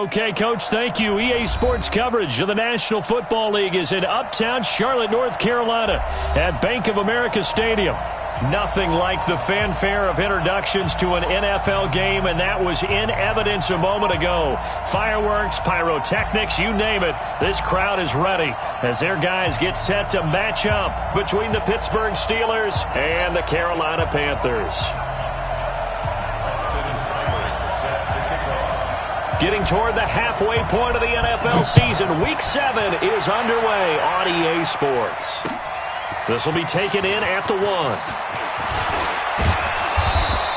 Okay, Coach, thank you. EA Sports coverage of the National Football League is in uptown Charlotte, North Carolina at Bank of America Stadium. Nothing like the fanfare of introductions to an NFL game, and that was in evidence a moment ago. Fireworks, pyrotechnics, you name it. This crowd is ready as their guys get set to match up between the Pittsburgh Steelers and the Carolina Panthers. Getting toward the halfway point of the NFL season, Week 7 is underway on EA Sports. This will be taken in at the 1.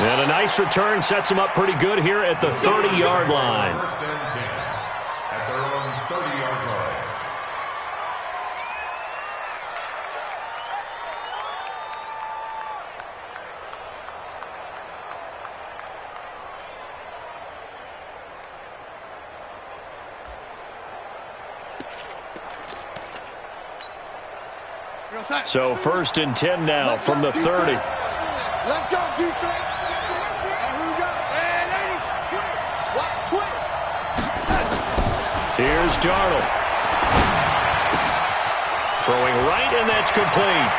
And a nice return sets him up pretty good here at the 30-yard line. First and 10 at their own 30-yard line. So first and 10 now from the 30. Let's go, defense. And here we go. Watch twins. Here's Darnold. Throwing right, and that's complete.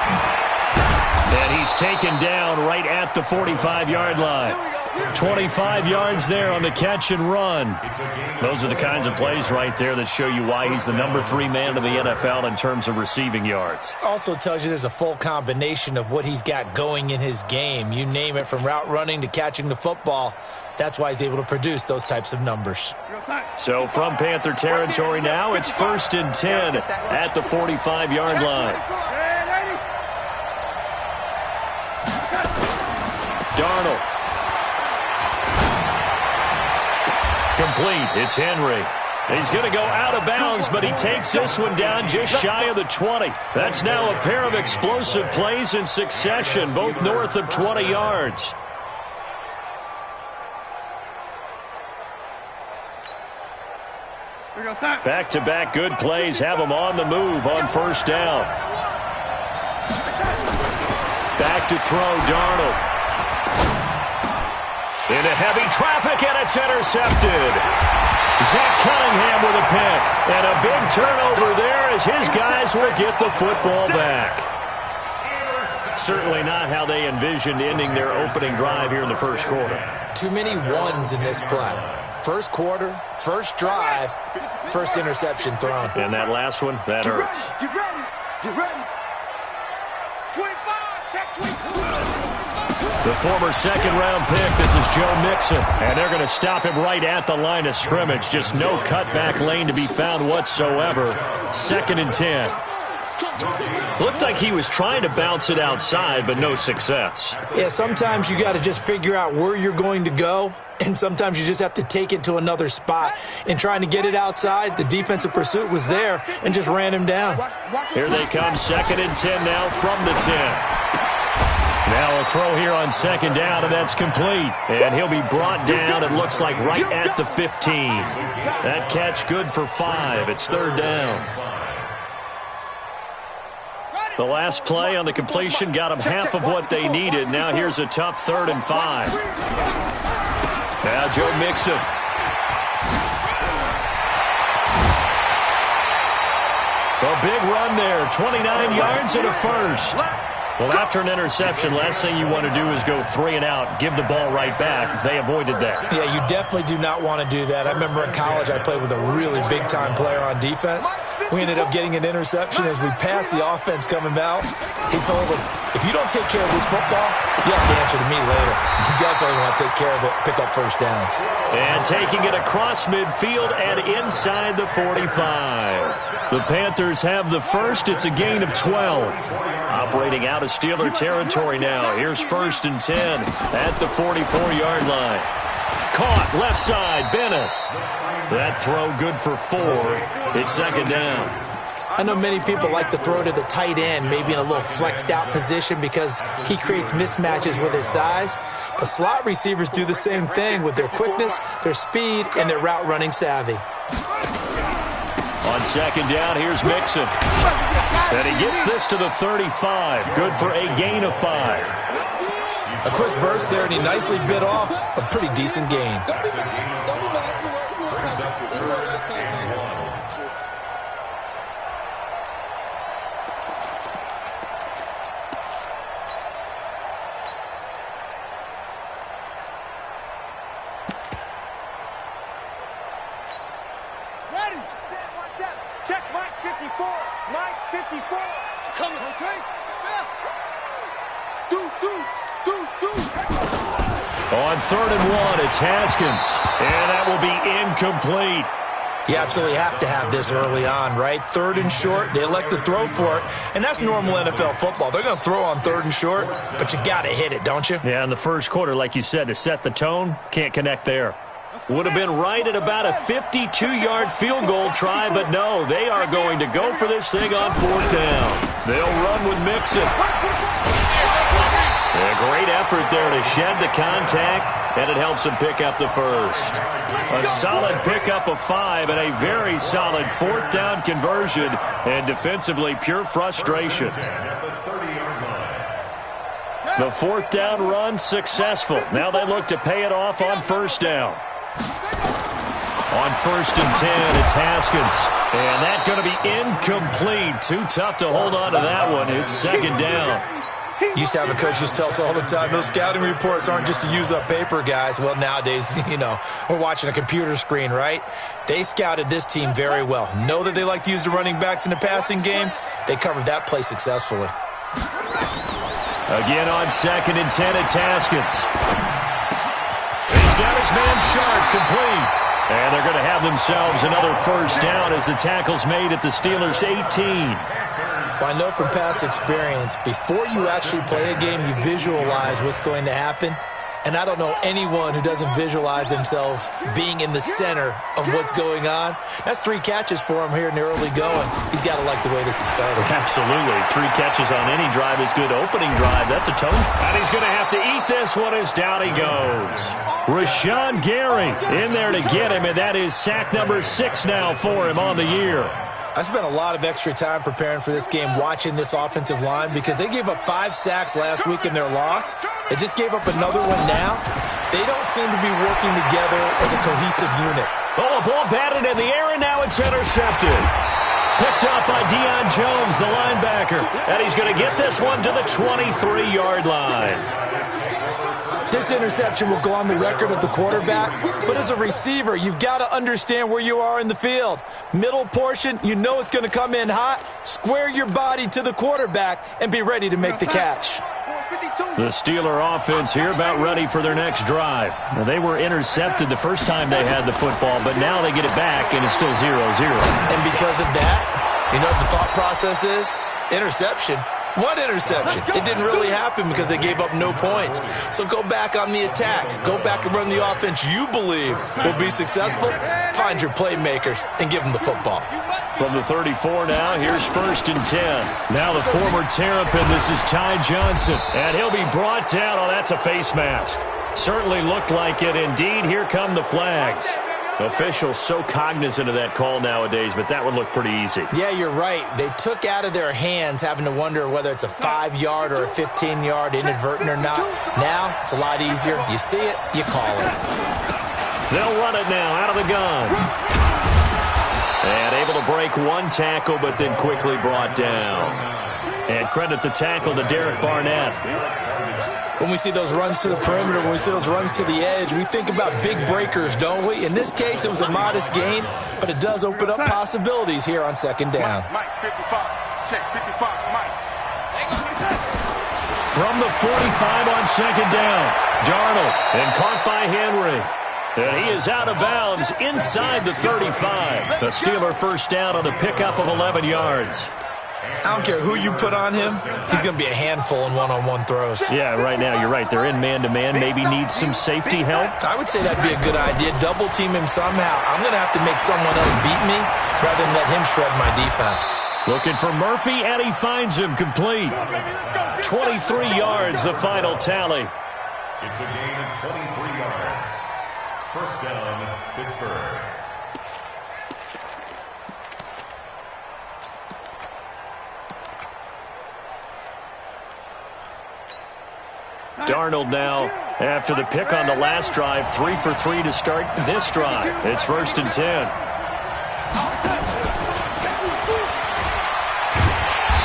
And he's taken down right at the 45-yard line. 25 yards there on the catch and run. Those are the kinds of plays right there that show you why he's the number 3 man in the NFL in terms of receiving yards. Also tells you there's a full combination of what he's got going in his game. You name it, from route running to catching the football. That's why he's able to produce those types of numbers. So from Panther territory now, it's first and 10 at the 45-yard line. Darnold. Complete. It's Henry. He's going to go out of bounds, but he takes this one down just shy of the 20. That's now a pair of explosive plays in succession, both north of 20 yards. Back-to-back good plays have him on the move on first down. Back to throw, Darnold. Into heavy traffic, and it's intercepted. Zach Cunningham with a pick. And a big turnover there as his guys will get the football back. Certainly not how they envisioned ending their opening drive here in the first quarter. Too many ones in this play. First quarter, first drive, first interception thrown. And that last one, that hurts. Get ready. Get ready. 25. Check 25. The former second-round pick, this is Joe Mixon. And they're going to stop him right at the line of scrimmage. Just no cutback lane to be found whatsoever. Second and 10. Looked like he was trying to bounce it outside, but no success. Yeah, sometimes you got to just figure out where you're going to go, and sometimes you just have to take it to another spot. In trying to get it outside, the defensive pursuit was there and just ran him down. Here they come, second and 10 now from the 10. Now a throw here on second down, and that's complete. And he'll be brought down, it looks like, right at the 15. That catch good for 5. It's third down. The last play on the completion got them half of what they needed. Now here's a tough third and 5. Now Joe Mixon. A big run there, 29 yards and a first. Well, after an interception, last thing you want to do is go 3 and out, give the ball right back. They avoided that. Yeah, you definitely do not want to do that. I remember in college I played with a really big-time player on defense. We ended up getting an interception as we passed the offense coming out. He told him, if you don't take care of this football, you have to answer to me later. You definitely want to take care of it, pick up first downs. And taking it across midfield and inside the 45. The Panthers have the first. It's a gain of 12. Operating out of Steeler territory now. Here's first and 10 at the 44-yard line. Caught left side, Bennett. That throw good for 4. It's second down. I know many people like to throw to the tight end, maybe in a little flexed out position because he creates mismatches with his size. But slot receivers do the same thing with their quickness, their speed, and their route running savvy. On second down, here's Mixon. And he gets this to the 35. Good for a gain of 5. A quick burst there, and he nicely bit off a pretty decent gain. 54. Come on, take. On 3rd and 1, it's Haskins. And that will be incomplete. You absolutely have to have this early on, right? 3rd and short, they elect to throw for it, and that's normal NFL football. They're going to throw on 3rd and short, but you got to hit it, don't you? Yeah, in the first quarter, like you said, to set the tone, can't connect there. Would have been right at about a 52-yard field goal try, but no, they are going to go for this thing on 4th down. They'll run with Mixon. A great effort there to shed the contact, and it helps him pick up the first. A solid pickup of 5 and a very solid 4th down conversion, and defensively pure frustration. The 4th down run successful. Now they look to pay it off on 1st down. On 1st and 10, it's Haskins. And that's going to be incomplete. Too tough to hold on to that one. It's 2nd down. Used to have a coach just tell us all the time, those scouting reports aren't just to use up paper, guys. Well, nowadays, we're watching a computer screen, right? They scouted this team very well. Know that they like to use the running backs in the passing game. They covered that play successfully. Again on 2nd and 10, it's Haskins. He's got his man sharp, complete. And they're going to have themselves another 1st down as the tackle's made at the Steelers' 18. Well, I know from past experience, before you actually play a game, you visualize what's going to happen. And I don't know anyone who doesn't visualize themselves being in the center of what's going on. That's 3 catches for him here in the early going. He's got to like the way this is started. Absolutely. 3 catches on any drive is good. Opening drive, that's a tone. And he's going to have to eat this one as down he goes. Rashawn Gary in there to get him, and that is sack number 6 now for him on the year. I spent a lot of extra time preparing for this game, watching this offensive line, because they gave up 5 sacks last week in their loss. They just gave up another one now. They don't seem to be working together as a cohesive unit. Oh, a ball batted in the air, and now it's intercepted. Picked up by Deion Jones, the linebacker. And he's going to get this one to the 23-yard line. This interception will go on the record of the quarterback, but as a receiver, you've got to understand where you are in the field. Middle portion, you know it's going to come in hot. Square your body to the quarterback and be ready to make the catch. The Steeler offense here about ready for their next drive. Now, they were intercepted the first time they had the football, but now they get it back, and it's still 0-0. And because of that, you know what the thought process is? Interception. What interception? It didn't really happen because they gave up no points. So go back on the attack. Go back and run the offense you believe will be successful. Find your playmakers and give them the football. From the 34 now, here's 1st and 10. Now the former Terrapin, this is Ty Johnson. And he'll be brought down. Oh, that's a face mask. Certainly looked like it. Indeed, here come the flags. Officials so cognizant of that call nowadays, but that would look pretty easy. Yeah, you're right. They took out of their hands having to wonder whether it's a 5-yard or a 15-yard inadvertent or not. Now, it's a lot easier. You see it, you call it. They'll run it now out of the gun. And able to break 1 tackle, but then quickly brought down. And credit the tackle to Derek Barnett. When we see those runs to the perimeter, when we see those runs to the edge, we think about big breakers, don't we? In this case, it was a modest gain, but it does open up possibilities here on 2nd down. Mike, 55. Check, 55, Mike. From the 45 on 2nd down, Darnold, and caught by Henry. And he is out of bounds inside the 35. The Steeler 1st down on the pickup of 11 yards. I don't care who you put on him, he's going to be a handful in one-on-one throws. Yeah, right now, you're right. They're in man-to-man. Maybe need some safety help. I would say that'd be a good idea. Double team him somehow. I'm going to have to make someone else beat me rather than let him shred my defense. Looking for Murphy, and he finds him complete. 23 yards, the final tally. It's a gain of 23 yards. 1st down, Pittsburgh. Darnold now, after the pick on the last drive, 3 for 3 to start this drive. It's 1st and 10.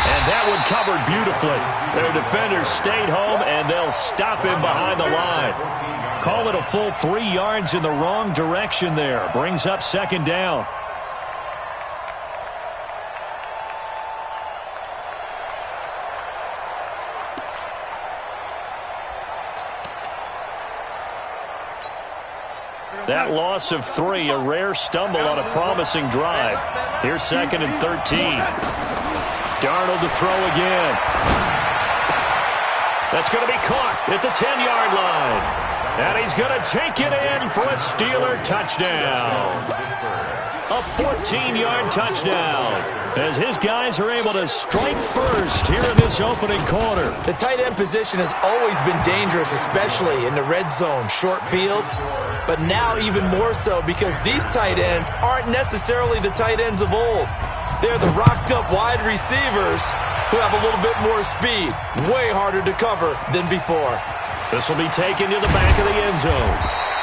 And that one covered beautifully. Their defenders stayed home, and they'll stop him behind the line. Call it a full 3 yards in the wrong direction there. Brings up 2nd down. That loss of 3, a rare stumble on a promising drive. Here's 2nd and 13. Darnold to throw again. That's going to be caught at the 10-yard line. And he's going to take it in for a Steeler touchdown. A 14-yard touchdown as his guys are able to strike first here in this opening quarter. The tight end position has always been dangerous, especially in the red zone, short field. But now even more so because these tight ends aren't necessarily the tight ends of old. They're the rocked-up wide receivers who have a little bit more speed. Way harder to cover than before. This will be taken to the back of the end zone.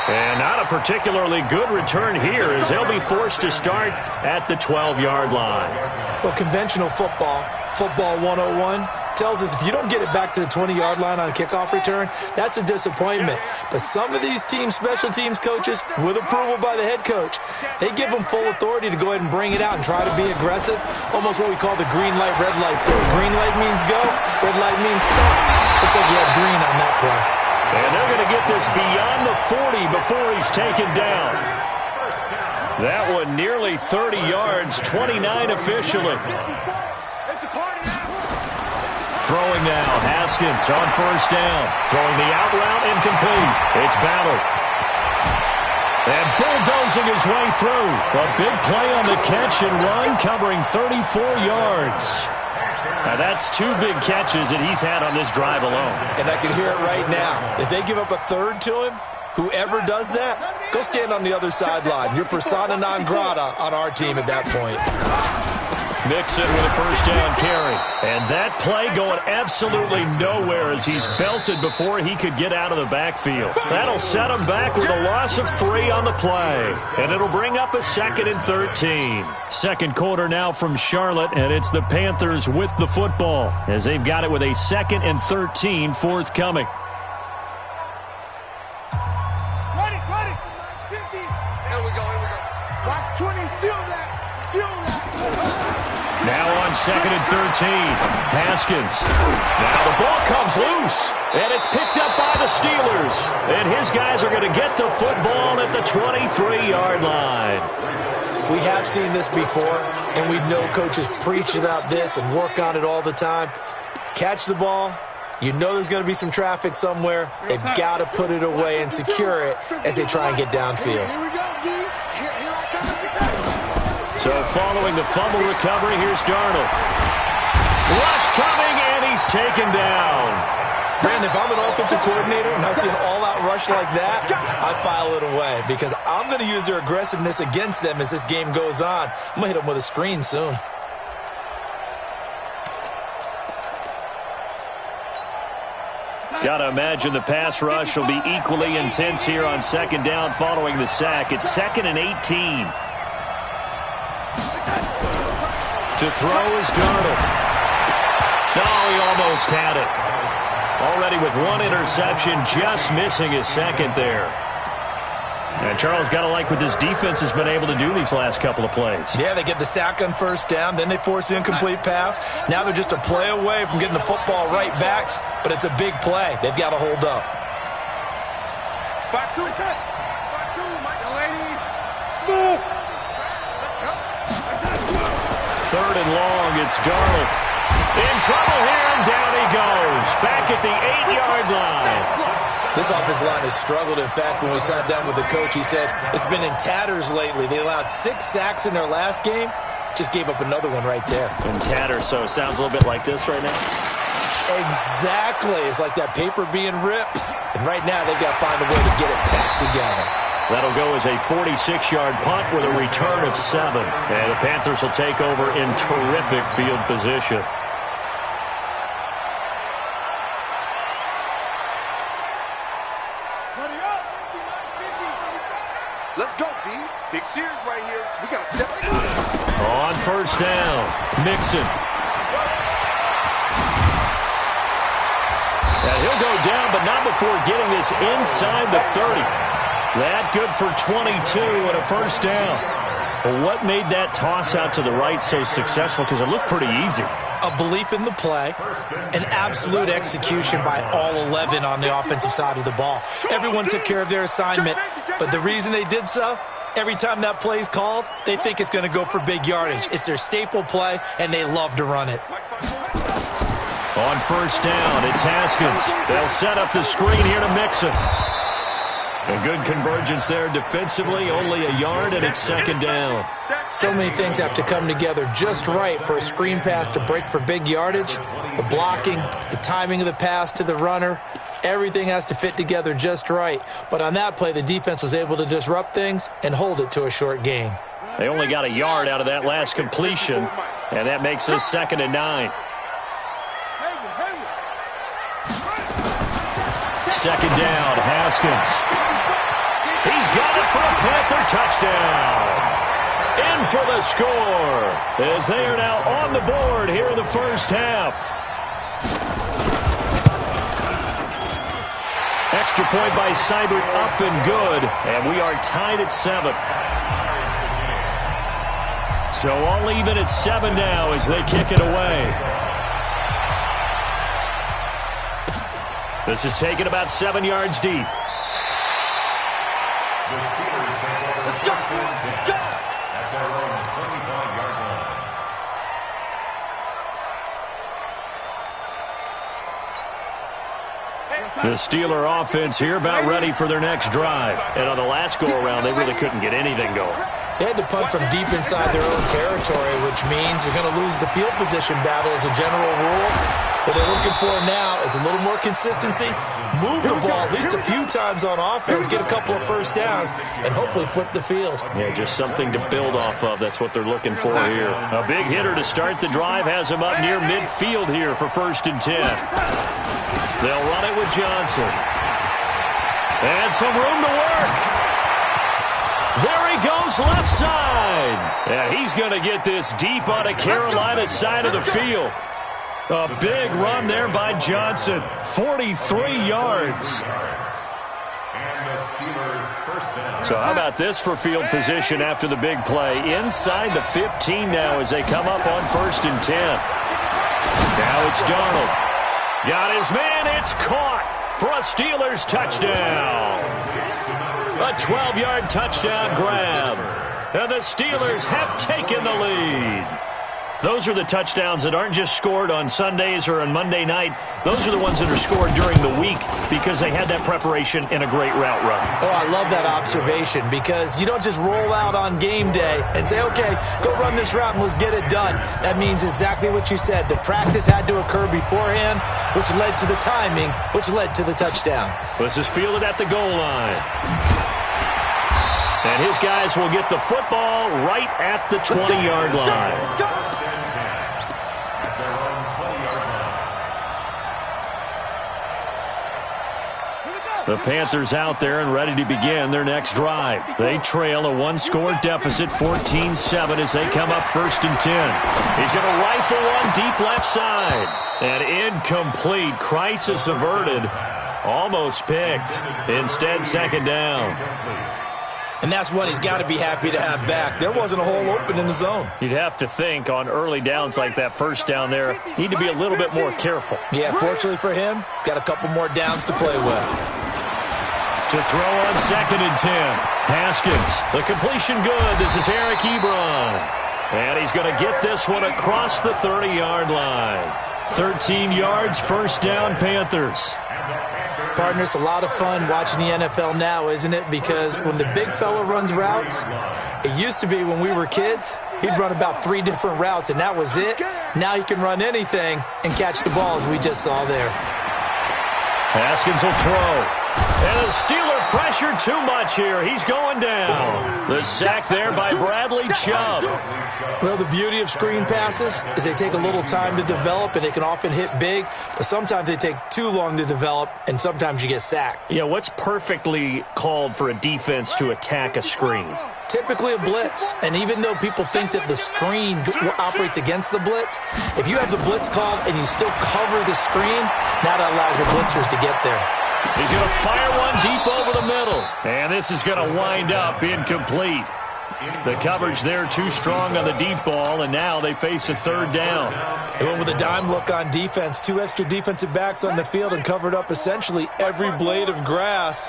And not a particularly good return here as they'll be forced to start at the 12-yard line. Well, conventional football 101, tells us if you don't get it back to the 20-yard line on a kickoff return, that's a disappointment. But some of these team special teams coaches, with approval by the head coach, they give them full authority to go ahead and bring it out and try to be aggressive, almost what we call the green light, red light play. Green light means go, red light means stop. Looks like you had green on that play. And they're going to get this beyond the 40 before he's taken down. That one nearly 30 yards, 29 officially. Throwing now, Haskins on first down. Throwing the out route, incomplete. It's Ballard. And bulldozing his way through. A big play on the catch and run, covering 34 yards. Now, that's 2 big catches that he's had on this drive alone. And I can hear it right now. If they give up a third to him, whoever does that, go stand on the other sideline. You're persona non grata on our team at that point. Mixon with a first down carry. And that play going absolutely nowhere as he's belted before he could get out of the backfield. That'll set him back with a loss of 3 on the play. And it'll bring up a 2nd and 13. Second quarter now from Charlotte, and it's the Panthers with the football as they've got it with a 2nd and 13 forthcoming. Ready. 50. Here we go. Watch 20, seal that. Now on 2nd and 13, Haskins. Now the ball comes loose, and it's picked up by the Steelers. And his guys are going to get the football at the 23-yard line. We have seen this before, and we know coaches preach about this and work on it all the time. Catch the ball. You know there's going to be some traffic somewhere. They've got to put it away and secure it as they try and get downfield. Here we go, D. Here I come. So following the fumble recovery, here's Darnold. Rush coming, and he's taken down. Brandon, if I'm an offensive coordinator and I see an all-out rush like that, I file it away because I'm going to use their aggressiveness against them as this game goes on. I'm going to hit them with a screen soon. Got to imagine the pass rush will be equally intense here on 2nd down following the sack. It's 2nd and 18. To throw is Darnold. No, he almost had it. Already with 1 interception, just missing his 2nd there. And Charles, got to like what this defense has been able to do these last couple of plays. Yeah, they get the sack on first down, then they force the incomplete pass. Now they're just a play away from getting the football right back, but it's a big play. They've got to hold up. Back to my lady. Smooth. Third and long, it's Darnold. In trouble here, and down he goes. Back at the 8-yard line. This offensive line has struggled. In fact, when we sat down with the coach, he said it's been in tatters lately. They allowed 6 sacks in their last game. Just gave up another one right there. In tatters, so it sounds a little bit like this right now. Exactly. It's like that paper being ripped. And right now, they've got to find a way to get it back together. That'll go as a 46-yard punt with a return of 7. And the Panthers will take over in terrific field position. Let's go, D. Big series right here. We got to step it up. On first down, Mixon. And he'll go down, but not before getting this inside the 30. That good for 22 and a first down. Well, what made that toss out to the right so successful? Because it looked pretty easy. a belief in the play, and absolute execution by all 11 on the offensive side of the ball. Everyone took care of their assignment, but the reason they did so, every time that play is called, they think it's going to go for big yardage. It's their staple play, and they love to run it. On first down, it's Haskins. They'll set up the screen here to Mixon. A good convergence there defensively, only a yard, and it's second down. So many things have to come together just right for a screen pass to break for big yardage. The blocking, the timing of the pass to the runner, everything has to fit together just right. But on that play, the defense was able to disrupt things and hold it to a short gain. They only got a yard out of that last completion, and that makes us 2nd and 9. Second down, Haskins. He's got it for a Panther touchdown. In for the score, as they are now on the board here in the first half. Extra point by Seibert, up and good, and we are tied at 7. So all even at 7 now as they kick it away. This is taken about 7 yards deep. The Steeler offense here about ready for their next drive. And on the last go-around, they really couldn't get anything going. They had to punt from deep inside their own territory, which means you're going to lose the field position battle as a general rule. What they're looking for now is a little more consistency, move the ball at least a few times on offense, get a couple of first downs, and hopefully flip the field. Yeah, just something to build off of. That's what they're looking for here. A big hitter to start the drive has him up near midfield here for 1st and 10. They'll run it with Johnson. And some room to work. There he goes, left side. Yeah, he's going to get this deep on the Carolina side of the field. A big run there by Johnson. 43 yards. So how about this for field position after the big play? Inside the 15 now as they come up on 1st and 10. Now it's Darnold. Got his man, it's caught for a Steelers touchdown. A 12-yard touchdown grab. And the Steelers have taken the lead. Those are the touchdowns that aren't just scored on Sundays or on Monday night. Those are the ones that are scored during the week because they had that preparation in a great route run. Oh, I love that observation because you don't just roll out on game day and say, okay, go run this route and let's get it done. That means exactly what you said. The practice had to occur beforehand, which led to the timing, which led to the touchdown. This is fielded at the goal line. And his guys will get the football right at the 20-yard line. The Panthers out there and ready to begin their next drive. They trail a one-score deficit, 14-7, as they come up 1st and 10. He's going to rifle one deep left side. And incomplete. Crisis averted. Almost picked. Instead, 2nd down. And that's one he's got to be happy to have back. There wasn't a hole open in the zone. You'd have to think on early downs like that first down there, need to be a little bit more careful. Yeah, fortunately for him, got a couple more downs to play with. To throw on 2nd and 10. Haskins, the completion good. This is Eric Ebron. And he's going to get this one across the 30-yard line. 13 yards, 1st down, Panthers. Partner, it's a lot of fun watching the NFL now, isn't it? Because when the big fella runs routes, it used to be when we were kids, he'd run about 3 different routes, and that was it. Now he can run anything and catch the ball, as we just saw there. Haskins will throw. And the Steeler pressure too much here. He's going down. The sack there by Bradley Chubb. Well, the beauty of screen passes is they take a little time to develop, and they can often hit big, but sometimes they take too long to develop, and sometimes you get sacked. Yeah, what's perfectly called for a defense to attack a screen? Typically a blitz, and even though people think that the screen operates against the blitz, if you have the blitz called and you still cover the screen, now that allows your blitzers to get there. He's going to fire one deep over the middle, and this is going to wind up incomplete. The coverage there too strong on the deep ball, and now they face a third down. They went with a dime look on defense. 2 extra defensive backs on the field and covered up essentially every blade of grass.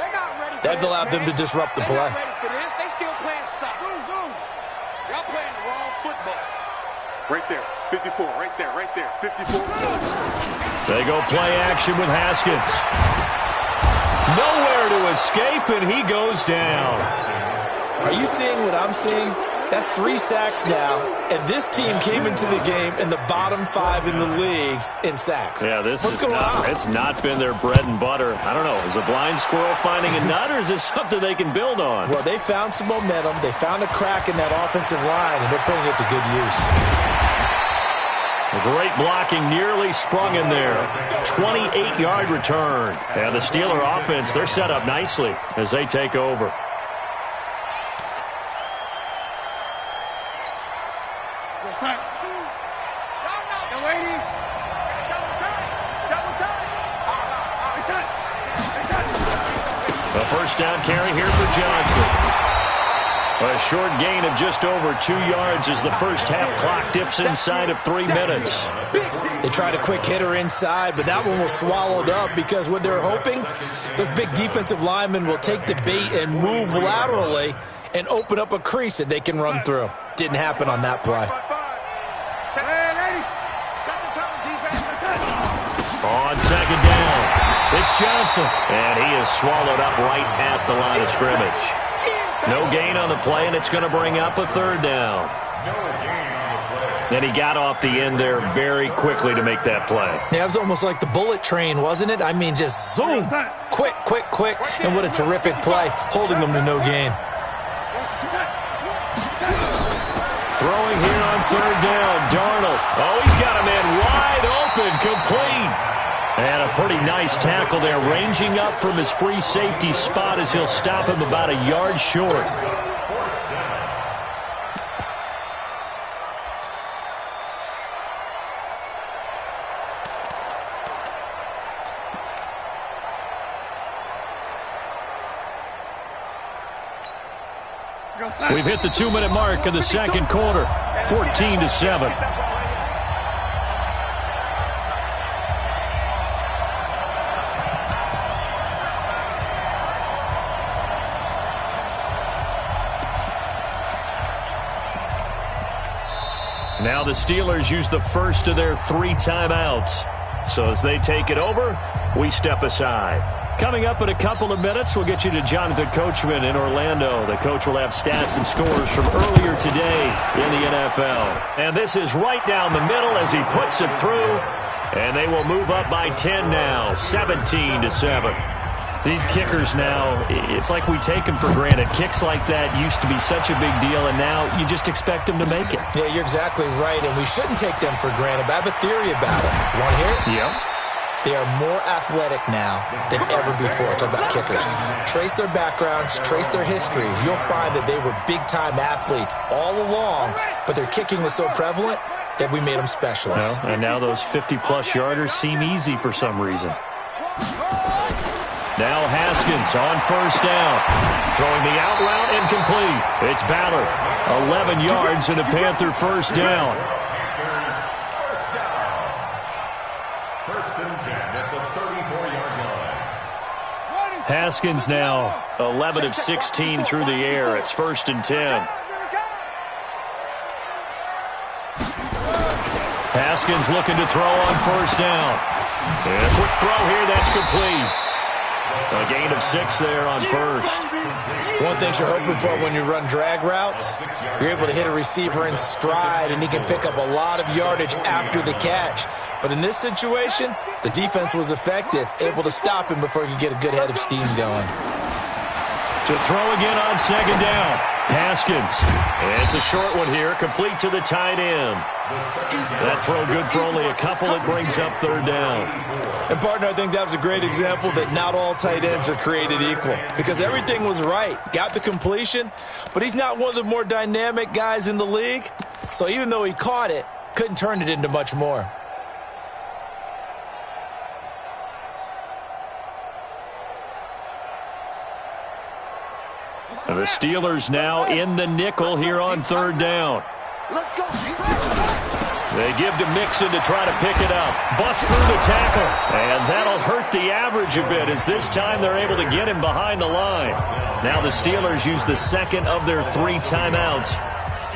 That allowed them to disrupt the play. They still playing soccer. Y'all playing the wrong football. Right there, 54, right there, 54. They go play action with Haskins. Nowhere to escape, and he goes down. Are you seeing what I'm seeing? That's 3 sacks now, and this team came into the game in the bottom 5 in the league in sacks. Yeah, What's going on? It's not been their bread and butter. I don't know. Is a blind squirrel finding a nut, or is this something they can build on? Well, they found some momentum. They found a crack in that offensive line, and they're putting it to good use. Great blocking, nearly sprung in there. 28-yard return. And the Steeler offense, they're set up nicely as they take over. A first down carry here for Johnson. A short gain of just over 2 yards as the first half clock dips inside of 3 minutes. They tried a quick hitter inside, but that one was swallowed up because what they're hoping, those big defensive linemen will take the bait and move laterally and open up a crease that they can run through. Didn't happen on that play. On second down, it's Johnson, and he is swallowed up right at the line of scrimmage. No gain on the play, and it's going to bring up a third down. And he got off the end there very quickly to make that play. Yeah, it was almost like the bullet train, wasn't it? I mean, just zoom, quick, and what a terrific play, holding them to no gain. Throwing here on third down, Darnold. Oh, he's got a man wide open, complete. And a pretty nice tackle there, ranging up from his free safety spot as he'll stop him about a yard short. We've hit the 2-minute mark of the second quarter, 14-7. Now the Steelers use the first of their 3 timeouts. So as they take it over, we step aside. Coming up in a couple of minutes, we'll get you to Jonathan Coachman in Orlando. The coach will have stats and scores from earlier today in the NFL. And this is right down the middle as he puts it through. And they will move up by 10 now, 17-7. These kickers now, it's like we take them for granted. Kicks like that used to be such a big deal, and now you just expect them to make it. Yeah, you're exactly right, and we shouldn't take them for granted. But I have a theory about it. You want to hear it? Yep. They are more athletic now than ever before. Talk about kickers. Trace their backgrounds, trace their histories. You'll find that they were big-time athletes all along, but their kicking was so prevalent that we made them specialists. Well, and now those 50-plus yarders seem easy for some reason. Now Haskins on first down. Throwing the out route incomplete. It's Ballard. 11 yards and a Panther first down. First and 10 at the 34-yard line. Haskins now 11 of 16 through the air. It's first and 10. Haskins looking to throw on first down. And a quick throw here, that's complete. A gain of 6 there on first. One thing you're hoping for when you run drag routes, you're able to hit a receiver in stride, and he can pick up a lot of yardage after the catch. But in this situation, the defense was effective, able to stop him before he could get a good head of steam going. To throw again on second down. Haskins. And it's a short one here, complete to the tight end. That throw good for only a couple. It brings up third down. And, partner, I think that was a great example that not all tight ends are created equal because everything was right. Got the completion, but he's not one of the more dynamic guys in the league. So even though he caught it, couldn't turn it into much more. The Steelers now in the nickel here on third down. Let's go. They give to Mixon to try to pick it up. Bust through the tackle. And that'll hurt the average a bit as this time they're able to get him behind the line. Now the Steelers use the second of their 3 timeouts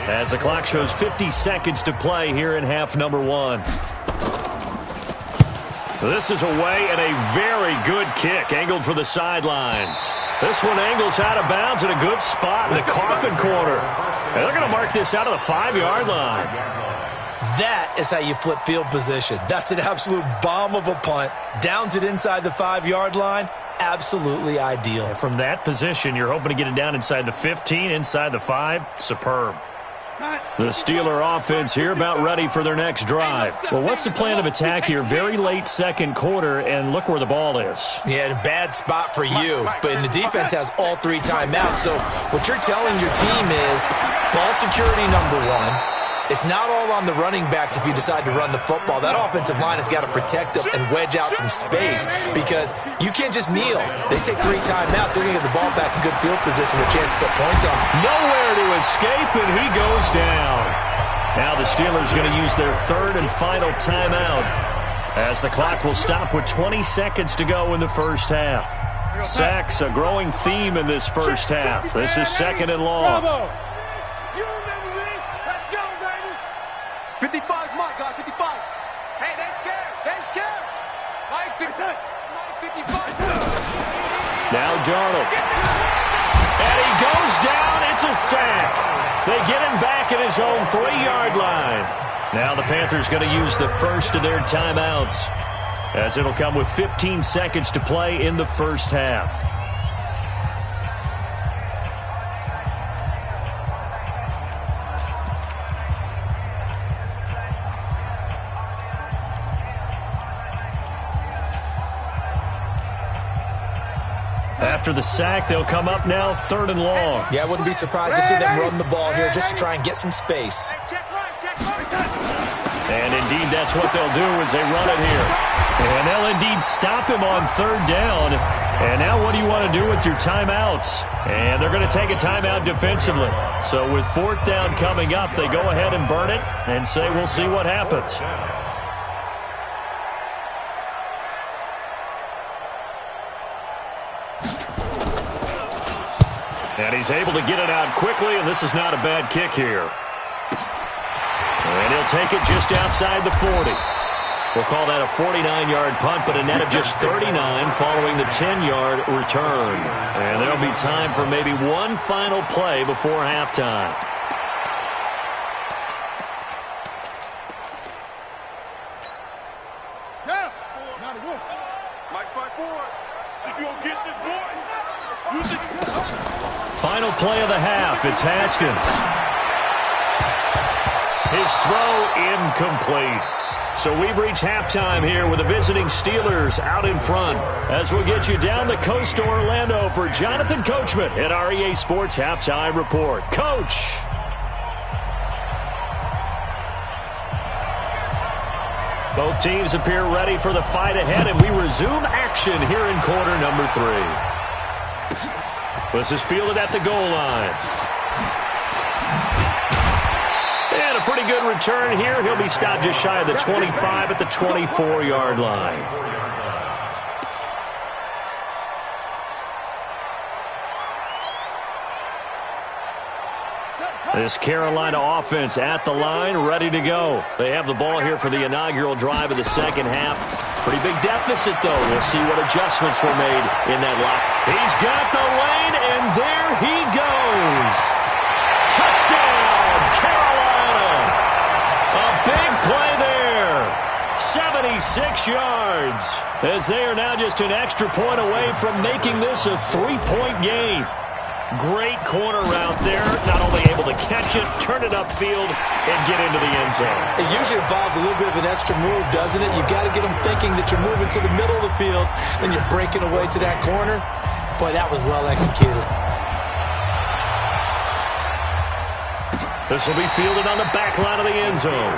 as the clock shows 50 seconds to play here in half number 1. This is away and a very good kick angled for the sidelines. This one angles out of bounds in a good spot in the coffin corner. And they're going to mark this out of the 5-yard line. That is how you flip field position. That's an absolute bomb of a punt. Downs it inside the 5-yard line. Absolutely ideal. From that position, you're hoping to get it down inside the 15, inside the 5. Superb. The Steeler offense here about ready for their next drive. Well, what's the plan of attack here? Very late second quarter, and look where the ball is. Yeah, a bad spot for you. But the defense has all 3 timeouts. So what you're telling your team is ball security number 1. It's not all on the running backs if you decide to run the football. That offensive line has got to protect them and wedge out some space because you can't just kneel. They take 3 timeouts. They're going to get the ball back in good field position with a chance to put points on. Nowhere to escape, and he goes down. Now the Steelers going to use their 3rd and final timeout as the clock will stop with 20 seconds to go in the first half. Sacks, a growing theme in this first half. This is 2nd and long. 55's mine, guys, 55. Hey, they scared. They scared. Mike 55. Now Darnold. And he goes down. It's a sack. They get him back at his own 3-yard line. Now the Panthers going to use the first of their timeouts as it'll come with 15 seconds to play in the first half. After the sack, they'll come up now 3rd and long. Yeah, I wouldn't be surprised to see them run the ball here just to try and get some space. And indeed, that's what they'll do as they run it here. And they'll indeed stop him on 3rd down. And now what do you want to do with your timeouts? And they're going to take a timeout defensively. So with 4th down coming up, they go ahead and burn it and say we'll see what happens. And he's able to get it out quickly, and this is not a bad kick here. And he'll take it just outside the 40. We'll call that a 49-yard punt, but a net of just 39 following the 10-yard return. And there'll be time for maybe one final play before halftime. Yeah, not a wolf. Mike's 5-4. You gonna get this, boy? Final play of the half. It's Haskins. His throw incomplete. So we've reached halftime here with the visiting Steelers out in front. As we'll get you down the coast to Orlando for Jonathan Coachman at our EA Sports Halftime Report. Coach. Both teams appear ready for the fight ahead, and we resume action here in quarter number 3. This is fielded at the goal line. And a pretty good return here. He'll be stopped just shy of the 25 at the 24-yard line. This Carolina offense at the line, ready to go. They have the ball here for the inaugural drive of the second half. Pretty big deficit, though. We'll see what adjustments were made in that lock. He's got the lane, and there he goes. Touchdown, Carolina. A big play there. 76 yards. As they are now just an extra point away from making this a 3-point game. Great corner route there. Not only able to catch it, turn it upfield, and get into the end zone. It usually involves a little bit of an extra move, doesn't it? You've got to get them thinking that you're moving to the middle of the field, and you're breaking away to that corner. Boy, that was well executed. This will be fielded on the back line of the end zone.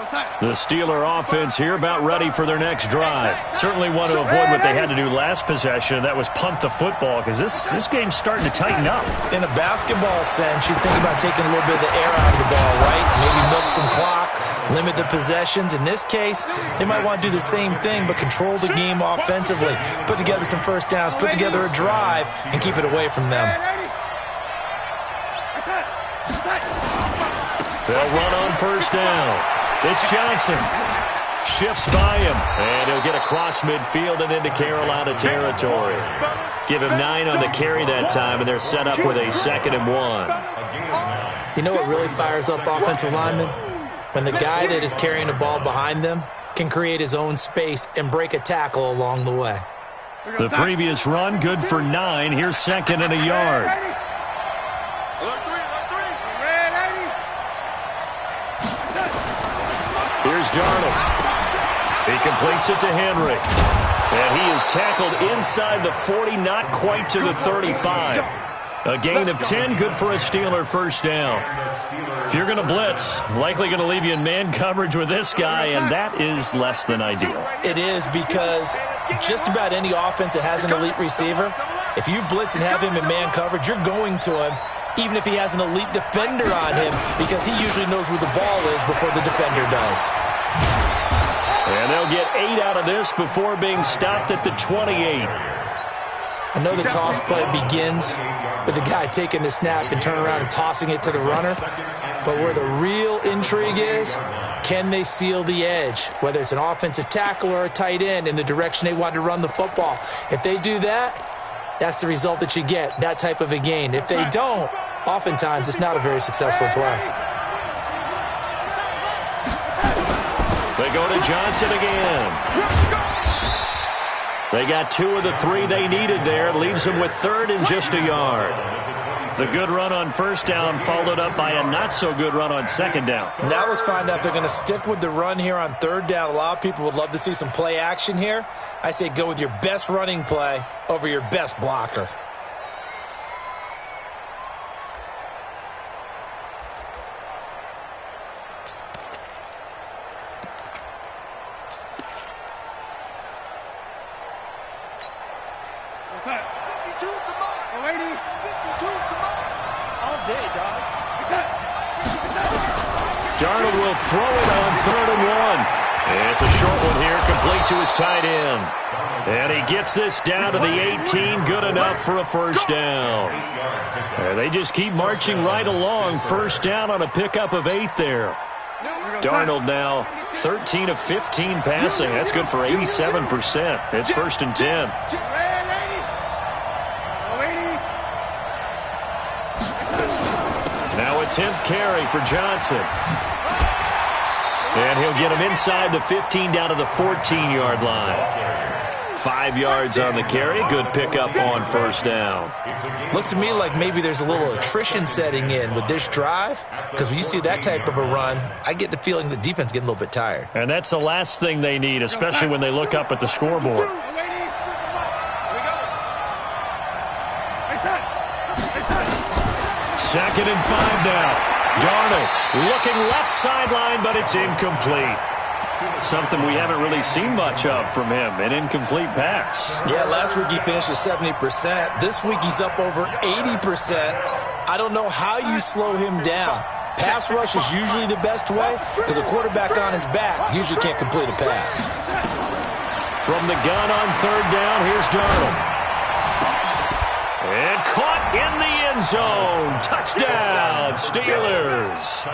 The Steeler offense here about ready for their next drive. Certainly want to avoid what they had to do last possession. That was punt the football because this game's starting to tighten up. In a basketball sense, you think about taking a little bit of the air out of the ball, right? Maybe milk some clock, limit the possessions. In this case, they might want to do the same thing but control the game offensively. Put together some first downs, put together a drive, and keep it away from them. They'll run on first down. It's Johnson. Shifts by him, and he'll get across midfield and into Carolina territory. Give him 9 on the carry that time, and they're set up with a 2nd and 1. You know what really fires up offensive linemen? When the guy that is carrying the ball behind them can create his own space and break a tackle along the way. The previous run, good for 9. Here's 2nd and a yard. Here's Darnold. He completes it to Henry. And he is tackled inside the 40, not quite to the 35. A gain of 10, good for a Steeler first down. If you're going to blitz, likely going to leave you in man coverage with this guy, and that is less than ideal. It is because just about any offense that has an elite receiver, if you blitz and have him in man coverage, you're going to him, even if he has an elite defender on him, because he usually knows where the ball is before the defender does. And they'll get 8 out of this before being stopped at the 28. I know the toss play begins with the guy taking the snap and turning around and tossing it to the runner, but where the real intrigue is, can they seal the edge, whether it's an offensive tackle or a tight end, in the direction they want to run the football. If they do that, that's the result that you get, that type of a gain. If they don't, oftentimes it's not a very successful play. They go to Johnson again. They got 2 of the 3 they needed there. Leaves them with 3rd and just a yard. The good run on first down followed up by a not-so-good run on 2nd down. Now let's find out if they're going to stick with the run here on 3rd down. A lot of people would love to see some play action here. I say go with your best running play over your best blocker. Darnold will throw it on 3rd and 1. And it's a short one here, complete to his tight end. And he gets this down to the 18, good enough for a first down. And they just keep marching right along. First down on a pickup of 8 there. Darnold now 13 of 15 passing. That's good for 87%. It's 1st and 10. Now a 10th carry for Johnson. And he'll get him inside the 15 down to the 14-yard line. 5 yards on the carry. Good pickup on first down. Looks to me like maybe there's a little attrition setting in with this drive, because when you see that type of a run, I get the feeling the defense is getting a little bit tired. And that's the last thing they need, especially when they look up at the scoreboard. Second and 5 now. Darnold looking left sideline, but it's incomplete. Something we haven't really seen much of from him, an incomplete pass. Yeah, last week he finished at 70%. This week he's up over 80%. I don't know how you slow him down. Pass rush is usually the best way, because a quarterback on his back usually can't complete a pass. From the gun on 3rd down, here's Darnold. And caught in the end zone. Touchdown, Steelers.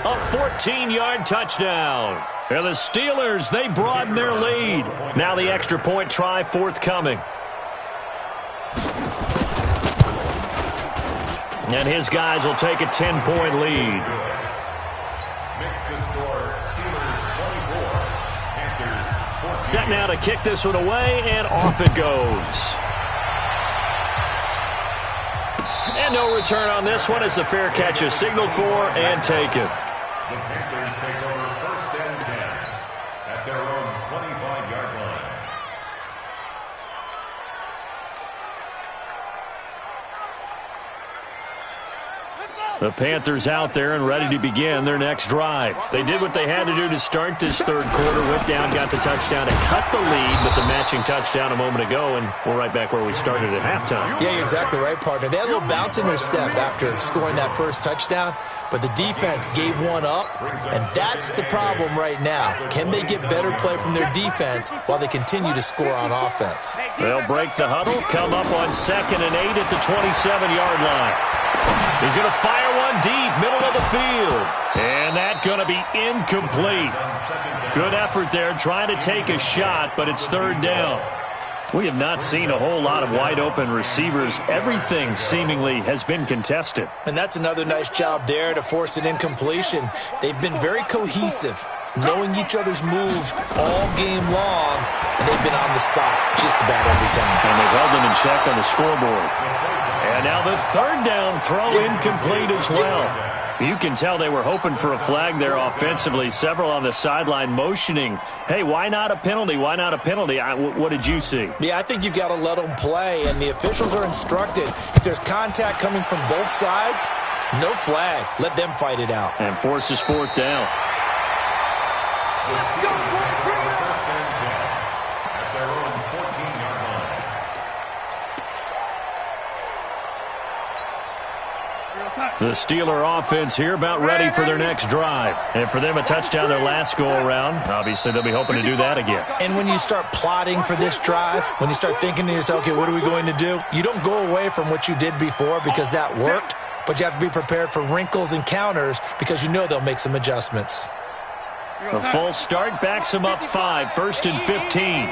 A 14-yard touchdown. And the Steelers, they broaden their lead. Now the extra point try forthcoming. And his guys will take a 10-point lead. Makes the score Steelers 24, Panthers 14. Set now to kick this one away, and off it goes. And no return on this one as the fair catch is signaled for and taken. The Panthers take over 1st and 10 at their own 25-yard line. Let's go! The Panthers out there and ready to begin their next drive. They did what they had to do to start this third quarter. Went down, got the touchdown to cut the lead, but the matching touchdown a moment ago, and we're right back where we started at halftime. Yeah, you're exactly right, partner. They had a little bounce in their step after scoring that first touchdown, but the defense gave one up, and that's the problem right now. Can they get better play from their defense while they continue to score on offense? They'll break the huddle, come up on 2nd and 8 at the 27-yard line. He's going to fire one deep, middle of the field. And that's going to be incomplete. Good effort there, trying to take a shot, but it's third down. We have not seen a whole lot of wide-open receivers. Everything seemingly has been contested. And that's another nice job there to force an incompletion. They've been very cohesive, knowing each other's moves all game long, and they've been on the spot just about every time. And they've held them in check on the scoreboard. And now the third down throw incomplete as well. You can tell they were hoping for a flag there offensively. Several on the sideline motioning, hey, why not a penalty? Why not a penalty? What did you see? Yeah, I think you've got to let them play, and the officials are instructed. If there's contact coming from both sides, no flag. Let them fight it out. And forces fourth down. Let's go for it. First and 10 at their own 14-yard line. The Steeler offense here about ready for their next drive. And for them, a touchdown their last go-around. Obviously, they'll be hoping to do that again. And when you start plotting for this drive, when you start thinking to yourself, okay, what are we going to do? You don't go away from what you did before because that worked, but you have to be prepared for wrinkles and counters because you know they'll make some adjustments. A false start backs him up 5, 1st and 15.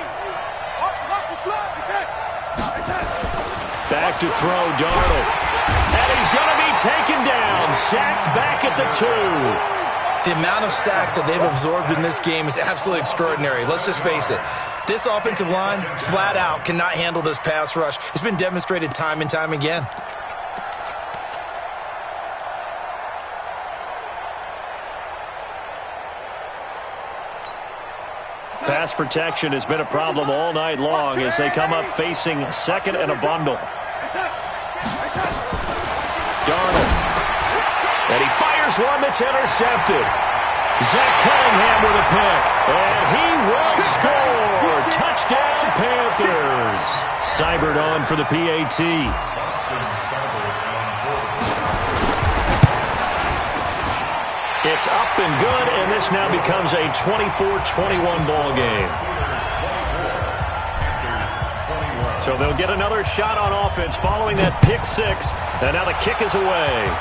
Back to throw, Darnold. And he's going to be taken down, sacked back at the 2. The amount of sacks that they've absorbed in this game is absolutely extraordinary. Let's just face it. This offensive line, flat out, cannot handle this pass rush. It's been demonstrated time and time again. Pass protection has been a problem all night long as they come up facing second and a bundle. Darnold. And he fires one that's intercepted. Zach Cunningham with a pick. And he will score. Touchdown, Panthers. Seibert on for the PAT. It's up and good, and this now becomes a 24-21 ball game. So they'll get another shot on offense following that pick 6, and now the kick is away.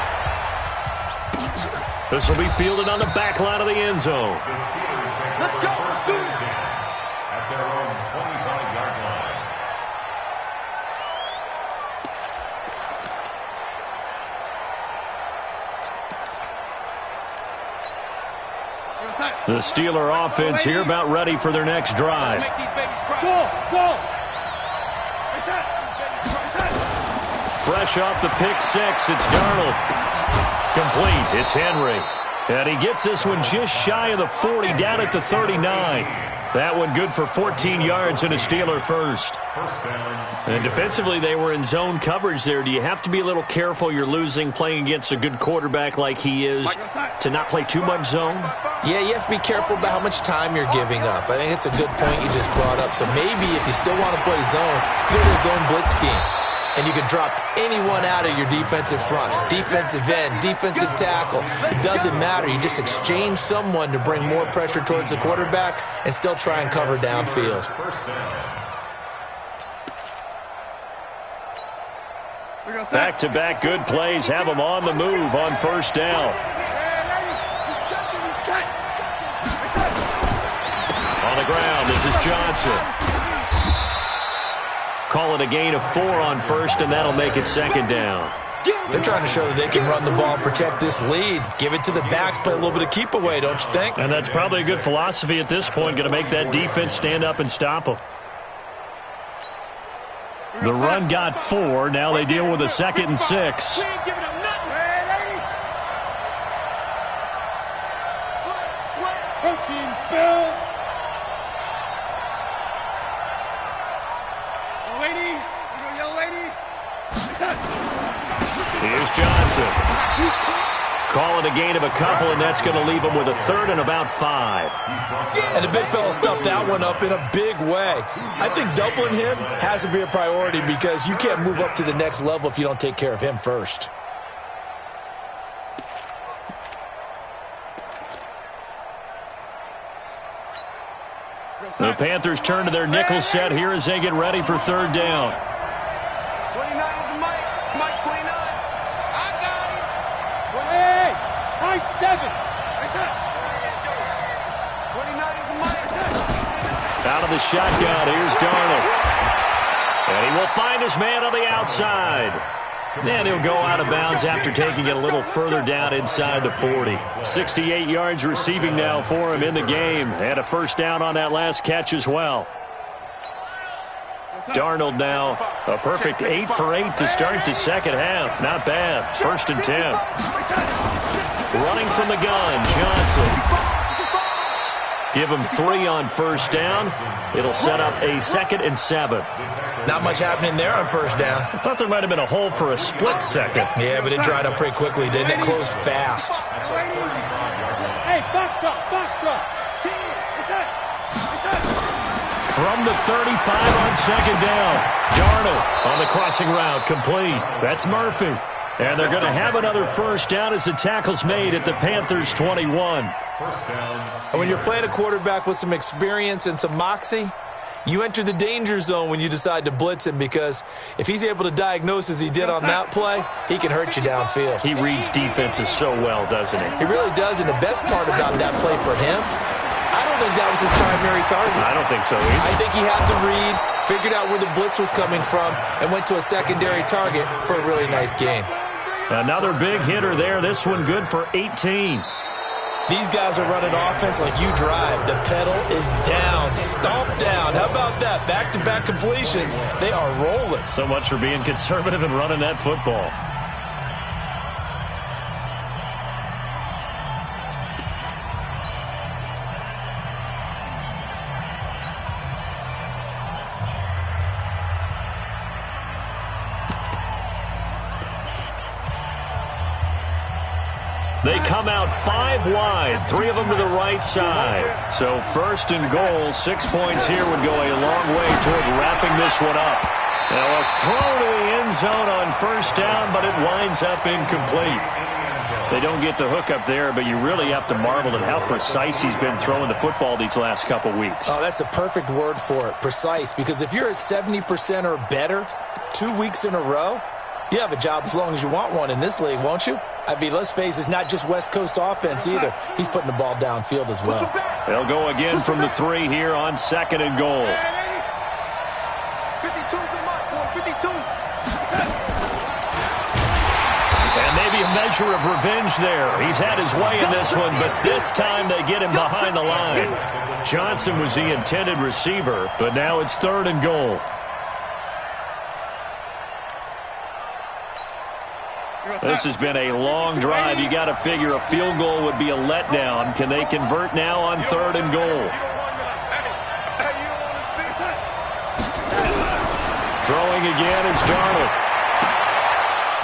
This will be fielded on the back line of the end zone. Let's go. At their own 25-yard line. The Steeler offense here about ready for their next drive. Fresh off the pick 6, it's Darnold. Complete, it's Henry. And he gets this one just shy of the 40, down at the 39. That one good for 14 yards and a Steeler first. And defensively, they were in zone coverage there. Do you have to be a little careful you're losing playing against a good quarterback like he is to not play too much zone? Yeah, you have to be careful about how much time you're giving up. I think it's a good point you just brought up. So maybe if you still want to play zone, you go to a zone blitz scheme. And you can drop anyone out of your defensive front, defensive end, defensive tackle. It doesn't matter. You just exchange someone to bring more pressure towards the quarterback and still try and cover downfield. Back-to-back good plays have them on the move on first down. On the ground, this is Johnson. Call it a gain of 4 on first, and that'll make it second down. They're trying to show that they can run the ball and protect this lead. Give it to the backs, play a little bit of keep away, don't you think? And that's probably a good philosophy at this point, going to make that defense stand up and stop them. The run got 4. Now they deal with a 2nd and 6. Here's Johnson. Call it a gain of a couple, and that's going to leave him with a third and about 5. And the big fella stuffed that one up in a big way. I think doubling him has to be a priority because you can't move up to the next level if you don't take care of him first. The Panthers turn to their nickel set here as they get ready for third down. 29 is the Mike. Mike 29. I got him. Hey, nice 7. Nice 29 is the Mike. Out of the shotgun, here's Darnold. And he will find his man on the outside. And he'll go out of bounds after taking it a little further down inside the 40. 68 yards receiving now for him in the game. And a first down on that last catch as well. Darnold now a perfect 8 for 8 to start the second half. Not bad. 1st and 10. Running from the gun, Johnson. Give him 3 on first down. It'll set up a 2nd and 7. Not much happening there on first down. I thought there might have been a hole for a split second. Yeah, but it dried up pretty quickly, didn't it? Closed fast. Hey, box drop. From the 35 on second down. Darnold on the crossing route, complete. That's Murphy. And they're going to have another first down as the tackle's made at the Panthers' 21. And when you're playing a quarterback with some experience and some moxie, you enter the danger zone when you decide to blitz him because if he's able to diagnose as he did on that play, he can hurt you downfield. He reads defenses so well, doesn't he? He really does, and the best part about that play for him, I don't think that was his primary target. I don't think so either. I think he had the read, figured out where the blitz was coming from, and went to a secondary target for a really nice gain. Another big hitter there. This one good for 18. These guys are running offense like you drive. The pedal is down, stomped down. How about that? Back-to-back completions. They are rolling. So much for being conservative and running that football. They come out 5 wide, 3 of them to the right side. So 1st and goal, 6 points here would go a long way toward wrapping this one up. Now a throw to the end zone on first down, but it winds up incomplete. They don't get the hook up there, but you really have to marvel at how precise he's been throwing the football these last couple weeks. Oh, that's the perfect word for it, precise, because if you're at 70% or better 2 weeks in a row, you have a job as long as you want one in this league, won't you? I mean, let's face it, it's not just West Coast offense either. He's putting the ball downfield as well. They'll go again from the 3 here on 2nd and goal. 52 to Mike, 52. And maybe a measure of revenge there. He's had his way in this one, but this time they get him behind the line. Johnson was the intended receiver, but now it's 3rd and goal. This has been a long drive. You got to figure a field goal would be a letdown. Can they convert now on 3rd and goal? Throwing again is Darnold.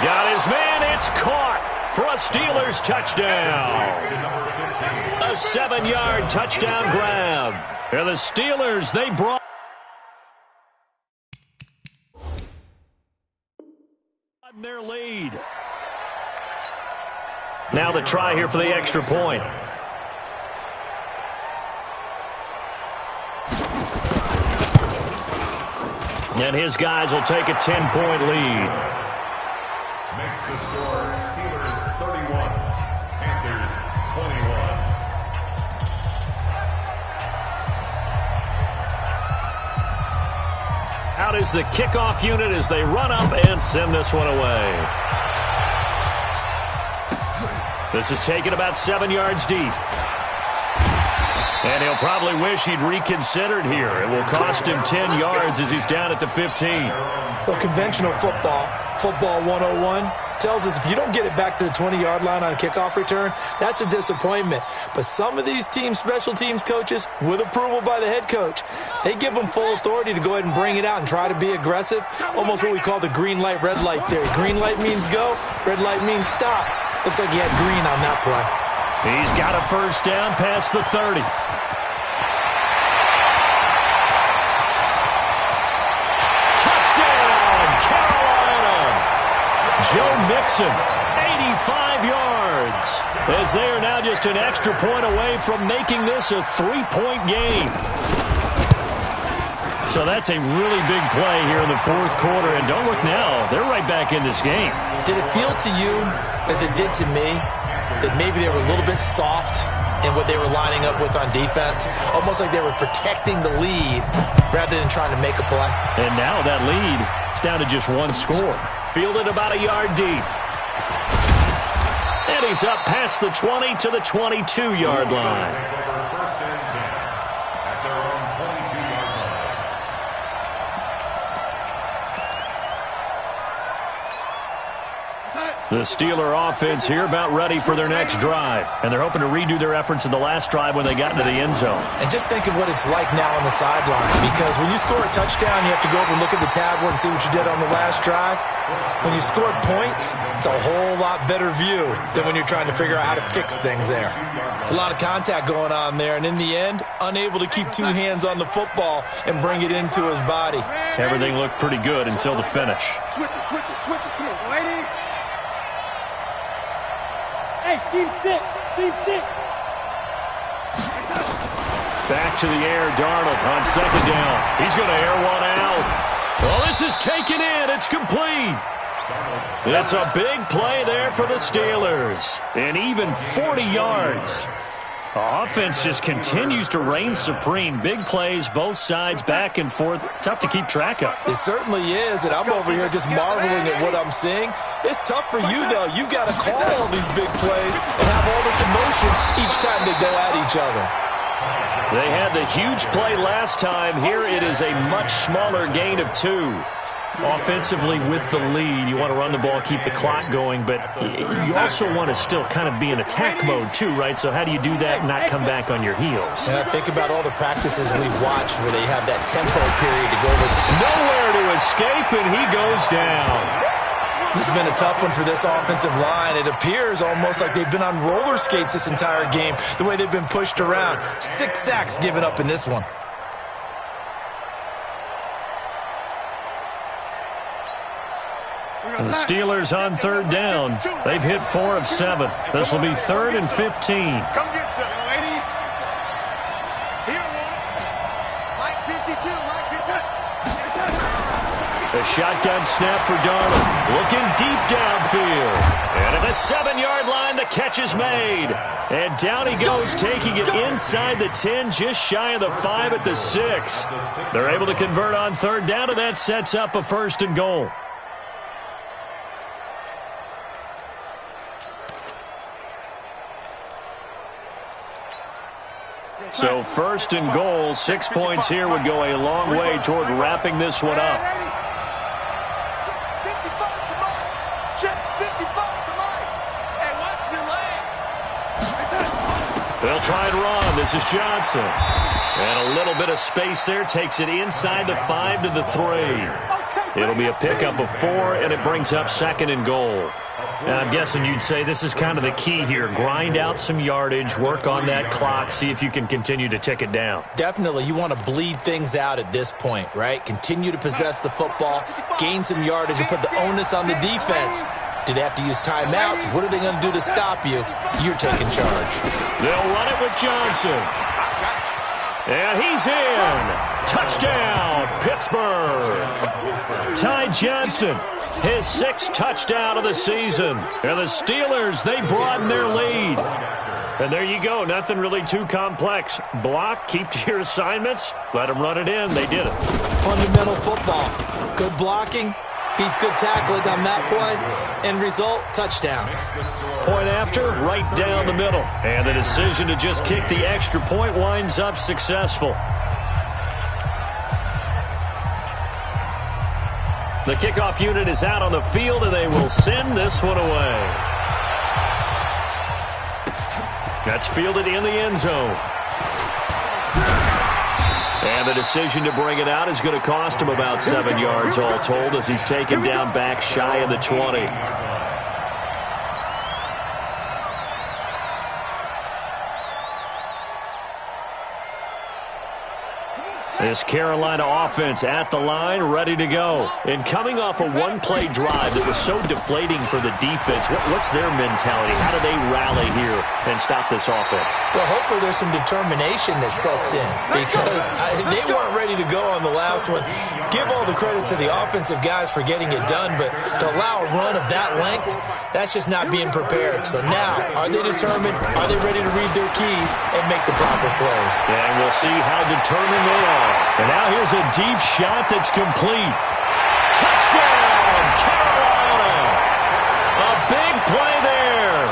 Got his man. It's caught for a Steelers touchdown. A 7-yard touchdown grab. And the Steelers, they brought their lead. Now the try here for the extra point. And his guys will take a 10-point lead. Makes the score Steelers 31, Panthers 21. Out is the kickoff unit as they run up and send this one away. This is taken about 7 yards deep. And he'll probably wish he'd reconsidered here. It will cost him 10 yards as he's down at the 15. Well, conventional football 101, tells us if you don't get it back to the 20-yard line on a kickoff return, that's a disappointment. But some of these special teams coaches, with approval by the head coach, they give them full authority to go ahead and bring it out and try to be aggressive, almost what we call the green light, red light theory. Green light means go, red light means stop. Looks like he had green on that play. He's got a first down past the 30. Touchdown, Carolina! Joe Mixon, 85 yards. As they are now just an extra point away from making this a 3-point game. So that's a really big play here in the fourth quarter. And don't look now, they're right back in this game. Did it feel to you, as it did to me, that maybe they were a little bit soft in what they were lining up with on defense? Almost like they were protecting the lead rather than trying to make a play. And now that lead is down to just one score. Fielded about a yard deep. And he's up past the 20 to the 22-yard line. First and 10 at their own 22-yard line. The Steeler offense here about ready for their next drive. And they're hoping to redo their efforts in the last drive when they got into the end zone. And just think of what it's like now on the sideline. Because when you score a touchdown, you have to go over and look at the tablet and see what you did on the last drive. When you scored points, it's a whole lot better view than when you're trying to figure out how to fix things there. It's a lot of contact going on there. And in the end, unable to keep two hands on the football and bring it into his body. Everything looked pretty good until the finish. Switch it, switch it, switch it. Come on, lady. Hey, team 6, team 6. Back to the air, Darnold on second down. He's going to air one out. Well, this is taken in. It's complete. It's a big play there for the Steelers. And even 40 yards. Offense just continues to reign supreme. Big plays, both sides, back and forth. Tough to keep track of. It certainly is, and I'm over here just marveling at what I'm seeing. It's tough for you, though. You got to call all these big plays and have all this emotion each time they go at each other. They had the huge play last time. Here it is a much smaller gain of 2. Offensively with the lead, you want to run the ball, keep the clock going, but you also want to still kind of be in attack mode too, right? So how do you do that and not come back on your heels? Yeah, think about all the practices we've watched where they have that tempo period to go over. Nowhere to escape, and he goes down. This has been a tough one for this offensive line. It appears almost like they've been on roller skates this entire game, the way they've been pushed around. 6 sacks given up in this one. The Steelers on third down. They've hit 4 of 7. This will be 3rd and 15. Come get some, lady. Here one. Mike 52, Mike 52. A shotgun snap for Darnold. Looking deep downfield. And at the 7-yard line, the catch is made. And down he goes, taking it inside the 10, just shy of the 5 at the 6. They're able to convert on third down, and that sets up a 1st and goal. So 1st and goal, 6 points here would go a long way toward wrapping this one up. 55 to Mike. Check 55 to Mike. Hey, watch your leg. They'll try and run. This is Johnson. And a little bit of space there. Takes it inside the 5 to the 3. It'll be a pickup of 4, and it brings up 2nd and goal. And I'm guessing you'd say this is kind of the key here. Grind out some yardage, work on that clock, see if you can continue to tick it down. Definitely, you want to bleed things out at this point, right? Continue to possess the football, gain some yardage, and put the onus on the defense. Do they have to use timeouts? What are they going to do to stop you? You're taking charge. They'll run it with Johnson. And he's in. Touchdown, Pittsburgh. Ty Johnson, his 6th touchdown of the season. And the Steelers, they broaden their lead. And there you go. Nothing really too complex. Block, keep to your assignments, let them run it in. They did it. Fundamental football. Good blocking beats good tackling on that play. End result, touchdown. Point after, right down the middle. And the decision to just kick the extra point winds up successful. The kickoff unit is out on the field, and they will send this one away. That's fielded in the end zone. And the decision to bring it out is going to cost him about 7 yards all told as he's taken down back shy of the 20. This Carolina offense at the line, ready to go. And coming off a one-play drive that was so deflating for the defense, what's their mentality? How do they rally here and stop this offense? Well, hopefully there's some determination that sets in because they weren't ready to go on the last one. Give all the credit to the offensive guys for getting it done, but to allow a run of that length, that's just not being prepared. So now, are they determined? Are they ready to read their keys and make the proper plays? And we'll see how determined they are. And now here's a deep shot that's complete. Touchdown, Carolina! A big play there.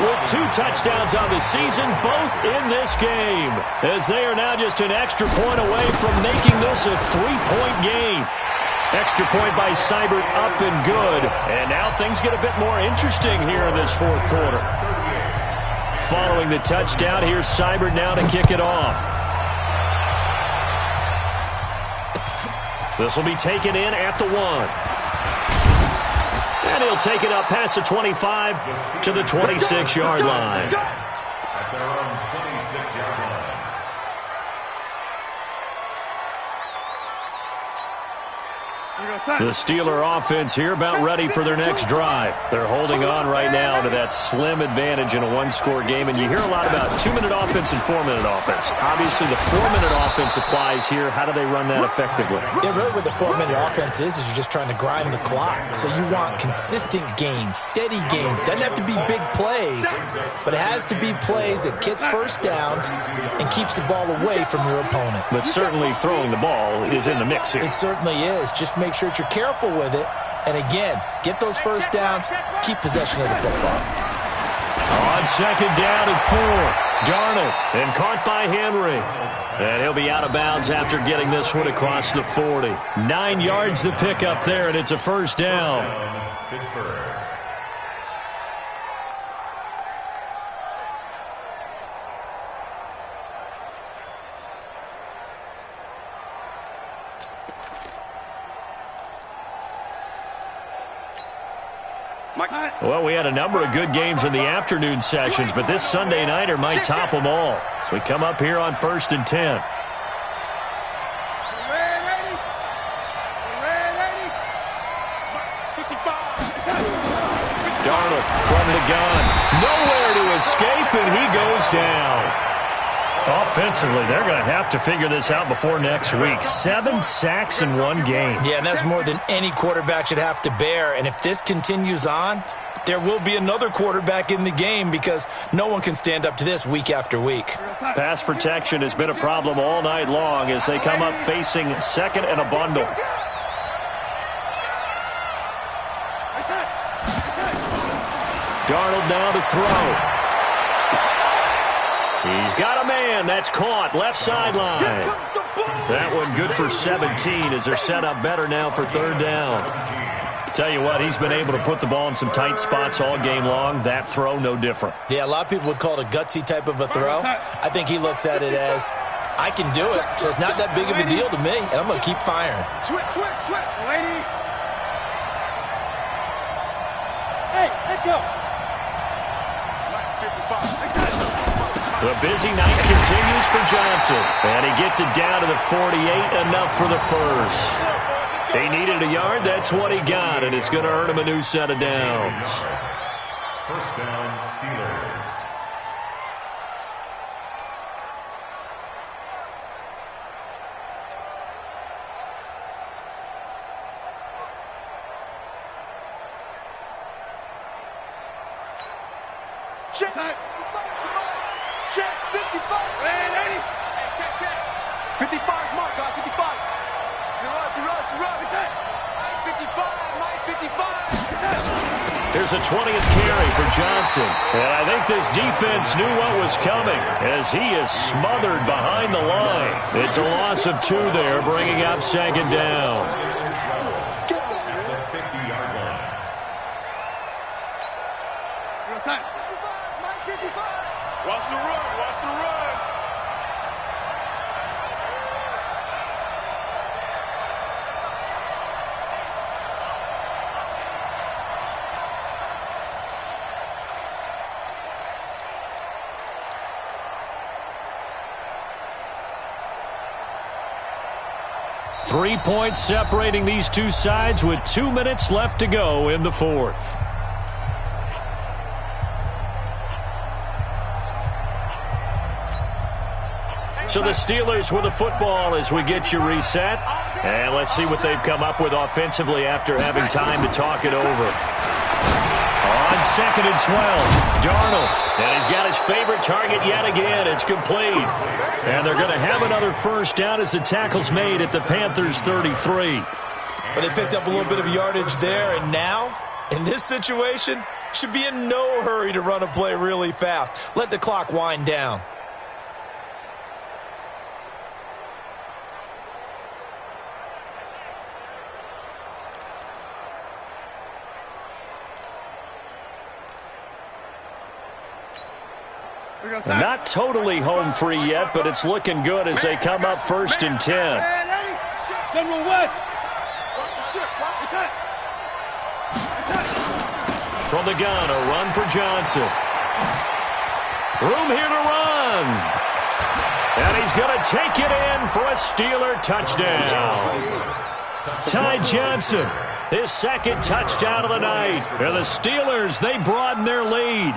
With 2 touchdowns on the season, both in this game. As they are now just an extra point away from making this a 3-point game. Extra point by Seibert up and good. And now things get a bit more interesting here in this fourth quarter. Following the touchdown, here's Seibert now to kick it off. This will be taken in at the 1. And he'll take it up past the 25 to the 26-yard line. At their own 26-yard line. The Steeler offense here about ready for their next drive. They're holding on right now to that slim advantage in a one-score game, and you hear a lot about 2-minute offense and 4-minute offense. Obviously, the 4-minute offense applies here. How do they run that effectively? Yeah, really what the 4-minute offense is you're just trying to grind the clock. So you want consistent gains, steady gains. Doesn't have to be big plays, but it has to be plays that gets first downs and keeps the ball away from your opponent. But certainly throwing the ball is in the mix here. It certainly is. Just make sure that you're careful with it. And again, get those first downs, keep possession of the football. On second down and 4, Darnold, and caught by Henry. And he'll be out of bounds after getting this one across the 40. 9 yards to pick up there, and it's a first down. Pittsburgh. Well, we had a number of good games in the afternoon sessions, but this Sunday nighter might top them all. So we come up here on 1st and 10. Darnold from the gun. Nowhere to escape, and he goes down. Offensively, they're going to have to figure this out before next week. 7 sacks in one game. Yeah, and that's more than any quarterback should have to bear. And if this continues on, there will be another quarterback in the game because no one can stand up to this week after week. Pass protection has been a problem all night long as they come up facing second and a bundle. Darnold now to throw. He's got a man. That's caught. Left sideline. That one good for 17 as they're set up better now for 3rd down. Tell you what, he's been able to put the ball in some tight spots all game long. That throw, no different. Yeah, a lot of people would call it a gutsy type of a throw. I think he looks at it as, I can do it, so it's not that big of a deal to me, and I'm going to keep firing. Switch, lady. Hey, let's go. The busy night continues for Johnson. And he gets it down to the 48, enough for the first. He needed a yard, that's what he got, and it's going to earn him a new set of downs. First down, Steelers. Check. Check. 55. Hey, lady. Hey, check. 55, mark, guys. 55. You run. What's that? 55. Here's a 20th carry for Johnson. And I think this defense knew what was coming as he is smothered behind the line. It's a loss of 2 there, bringing up second down. Watch the run. Watch the run. Three points separating these two sides with 2 minutes left to go in the fourth. So the Steelers with the football as we get you reset. And let's see what they've come up with offensively after having time to talk it over. On 2nd and 12, Darnold. And he's got his favorite target yet again. It's complete. And they're going to have another first down as the tackle's made at the Panthers' 33. But they picked up a little bit of yardage there, and now, in this situation, should be in no hurry to run a play really fast. Let the clock wind down. Not totally home free yet, but it's looking good as they come up 1st and 10. General West. Watch the ship. Watch the tank. From the gun, a run for Johnson. Room here to run. And he's going to take it in for a Steeler touchdown. Ty Johnson, his second touchdown of the night. And the Steelers, they broaden their lead.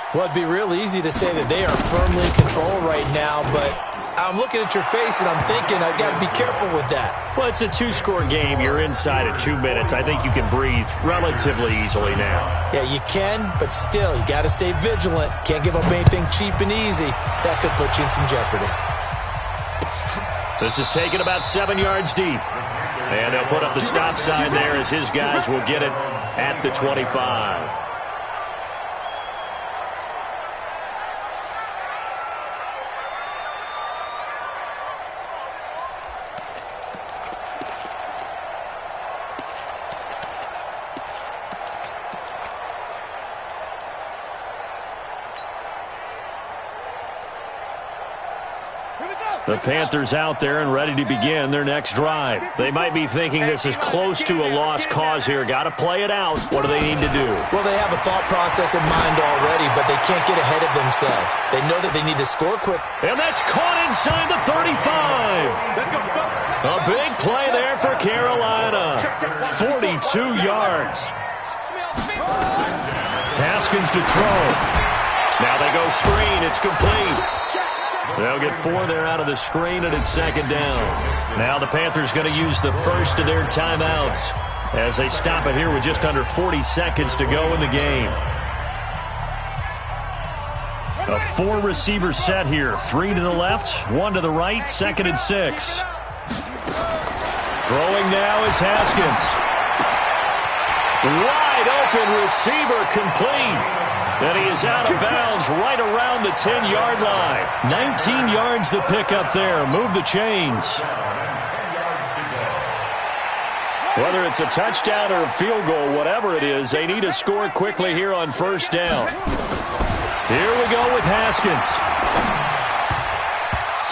Well, it'd be real easy to say that they are firmly in control right now, but I'm looking at your face and I'm thinking I've got to be careful with that. Well, it's a two-score game. You're inside at 2 minutes. I think you can breathe relatively easily now. Yeah, you can, but still, you got to stay vigilant. Can't give up anything cheap and easy. That could put you in some jeopardy. This is taken about 7 yards deep. And they'll put up the stop sign there as his guys will get it at the 25. The Panthers out there and ready to begin their next drive. They might be thinking this is close to a lost cause here. Got to play it out. What do they need to do? Well, they have a thought process in mind already, but they can't get ahead of themselves. They know that they need to score quick. And that's caught inside the 35. A big play there for Carolina. 42 yards. Haskins to throw. Now they go screen. It's complete. They'll get 4 there out of the screen, and it's 2nd down. Now the Panthers going to use the first of their timeouts as they stop it here with just under 40 seconds to go in the game. A 4-receiver set here. 3 to the left, 1 to the right, 2nd and 6. Throwing now is Haskins. Wide open receiver complete. And he is out of bounds right around the 10-yard line. 19 yards to pick up there. Move the chains. Whether it's a touchdown or a field goal, whatever it is, they need to score quickly here on 1st down. Here we go with Haskins.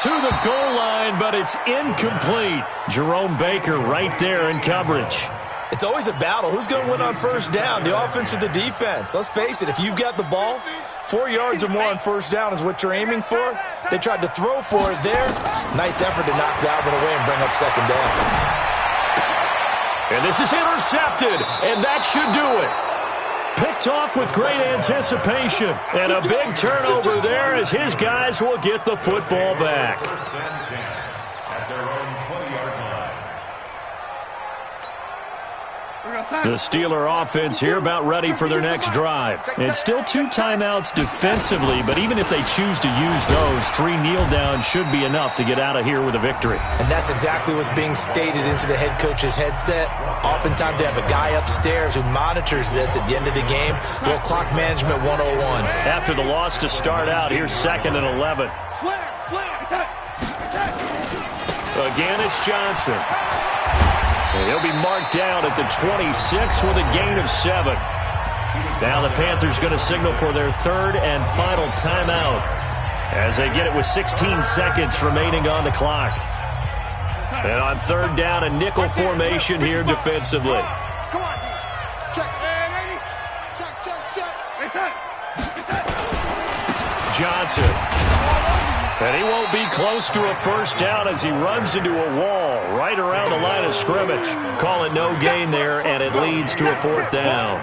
To the goal line, but it's incomplete. Jerome Baker right there in coverage. It's always a battle. Who's going to win on 1st down, the offense or the defense? Let's face it, if you've got the ball, 4 yards or more on 1st down is what you're aiming for. They tried to throw for it there. Nice effort to knock Dalvin away and bring up 2nd down. And this is intercepted, and that should do it. Picked off with great anticipation. And a big turnover there as his guys will get the football back. The Steeler offense here about ready for their next drive. It's still 2 timeouts defensively, but even if they choose to use those, 3 kneel-downs should be enough to get out of here with a victory. And that's exactly what's being stated into the head coach's headset. Oftentimes they have a guy upstairs who monitors this at the end of the game. Little clock management 101. After the loss to start out, here's 2nd and 11. Again, it's Johnson. And he'll be marked down at the 26 with a gain of 7. Now the Panthers going to signal for their third and final timeout as they get it with 16 seconds remaining on the clock. And on third down, a nickel formation here defensively. Come on, D. Check. Check. Johnson. And he won't be close to a first down as he runs into a wall right around the line of scrimmage. Call it no gain there, and it leads to a fourth down.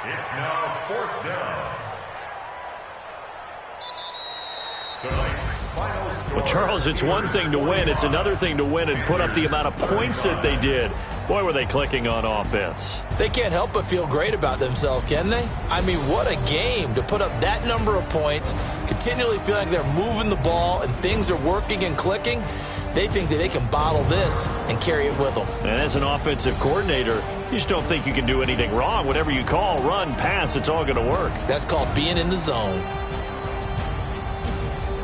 It's now fourth down. Tonight's final score. Well, Charles, it's one thing to win. It's another thing to win and put up the amount of points that they did. Boy, were they clicking on offense. They can't help but feel great about themselves, can they? I mean, what a game to put up that number of points, continually feeling like they're moving the ball and things are working and clicking. They think that they can bottle this and carry it with them. And as an offensive coordinator, you just don't think you can do anything wrong. Whatever you call, run, pass, it's all going to work. That's called being in the zone.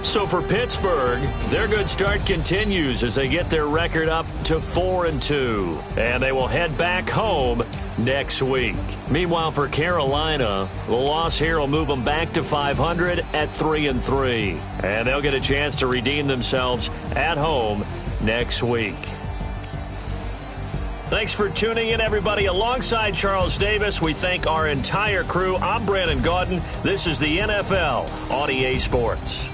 So for Pittsburgh, their good start continues as they get their record up to 4-2. And they will head back home next week. Meanwhile, for Carolina, the loss here will move them back to 500 at 3-3. And they'll get a chance to redeem themselves at home next week. Thanks for tuning in, everybody. Alongside Charles Davis, we thank our entire crew. I'm Brandon Gaudin. This is the NFL on EA Sports.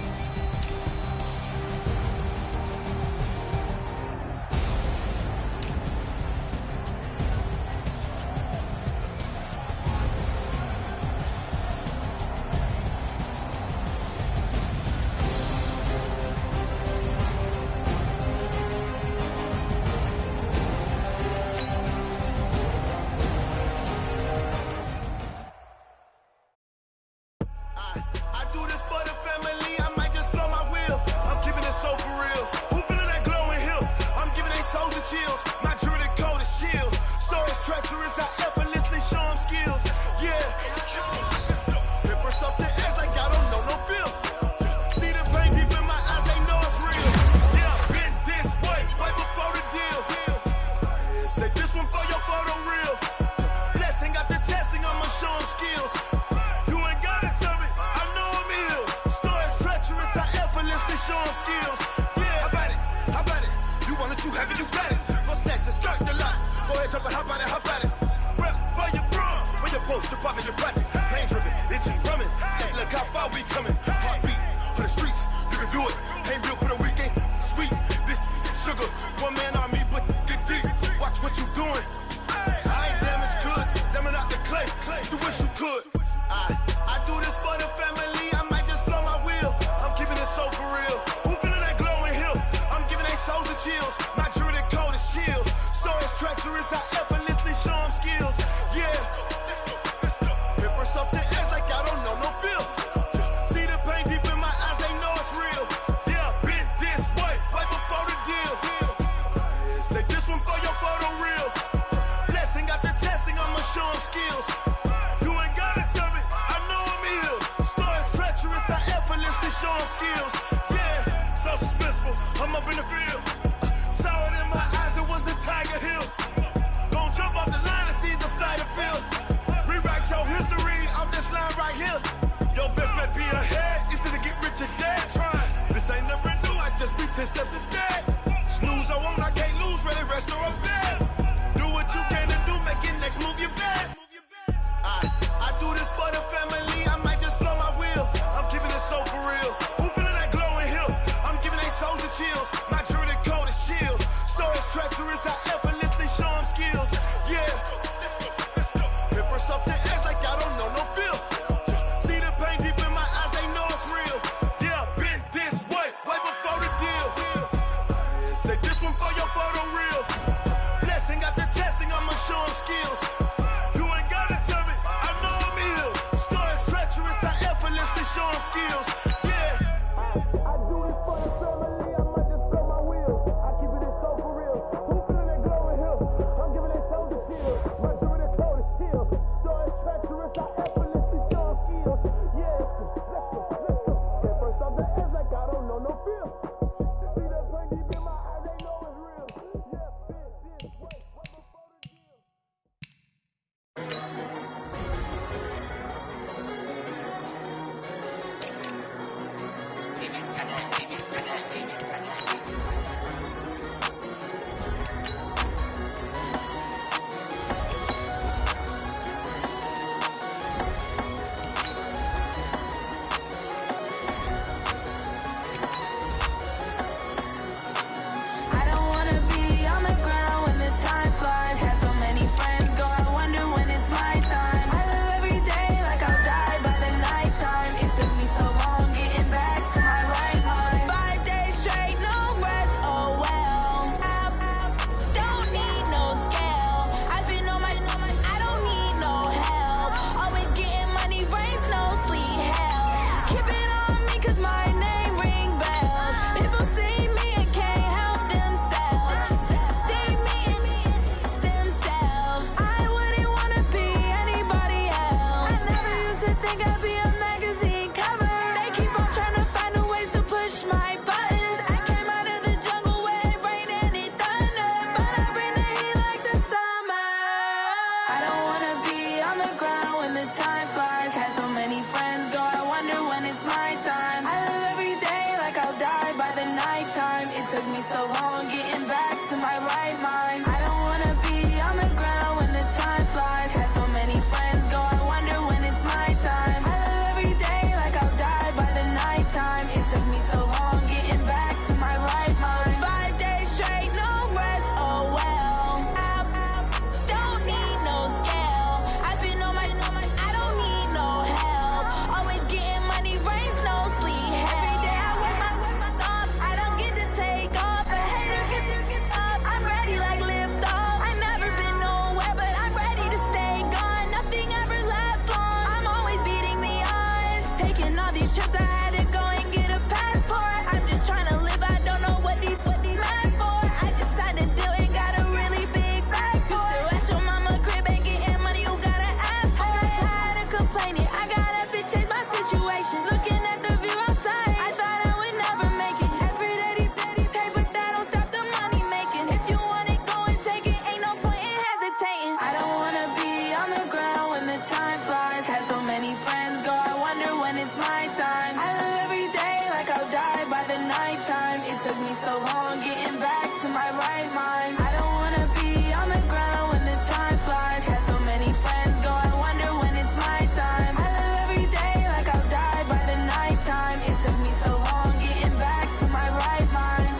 these trips, I had to go and get a passport. I'm just trying to live, I don't know what these mad for. I just signed a deal and got a really big bag for it. Still at your mama crib and getting money, you gotta ask for it. I'm tired of complaining, I gotta bitch change my situation. Looking at the view outside, I thought I would never make it. Every day they take, but that don't stop the money making. If you want it, go and take it, ain't no point in hesitating. I don't wanna be on the ground when the time flies. Had so many friends go, I wonder when it's my time. I live every day like I'll die by the nighttime. It took me so long getting back to my right mind. I don't wanna be on the ground when the time flies. Had so many friends go, I wonder when it's my time. I live every day like I'll die by the nighttime. It took me so long getting back to my right mind.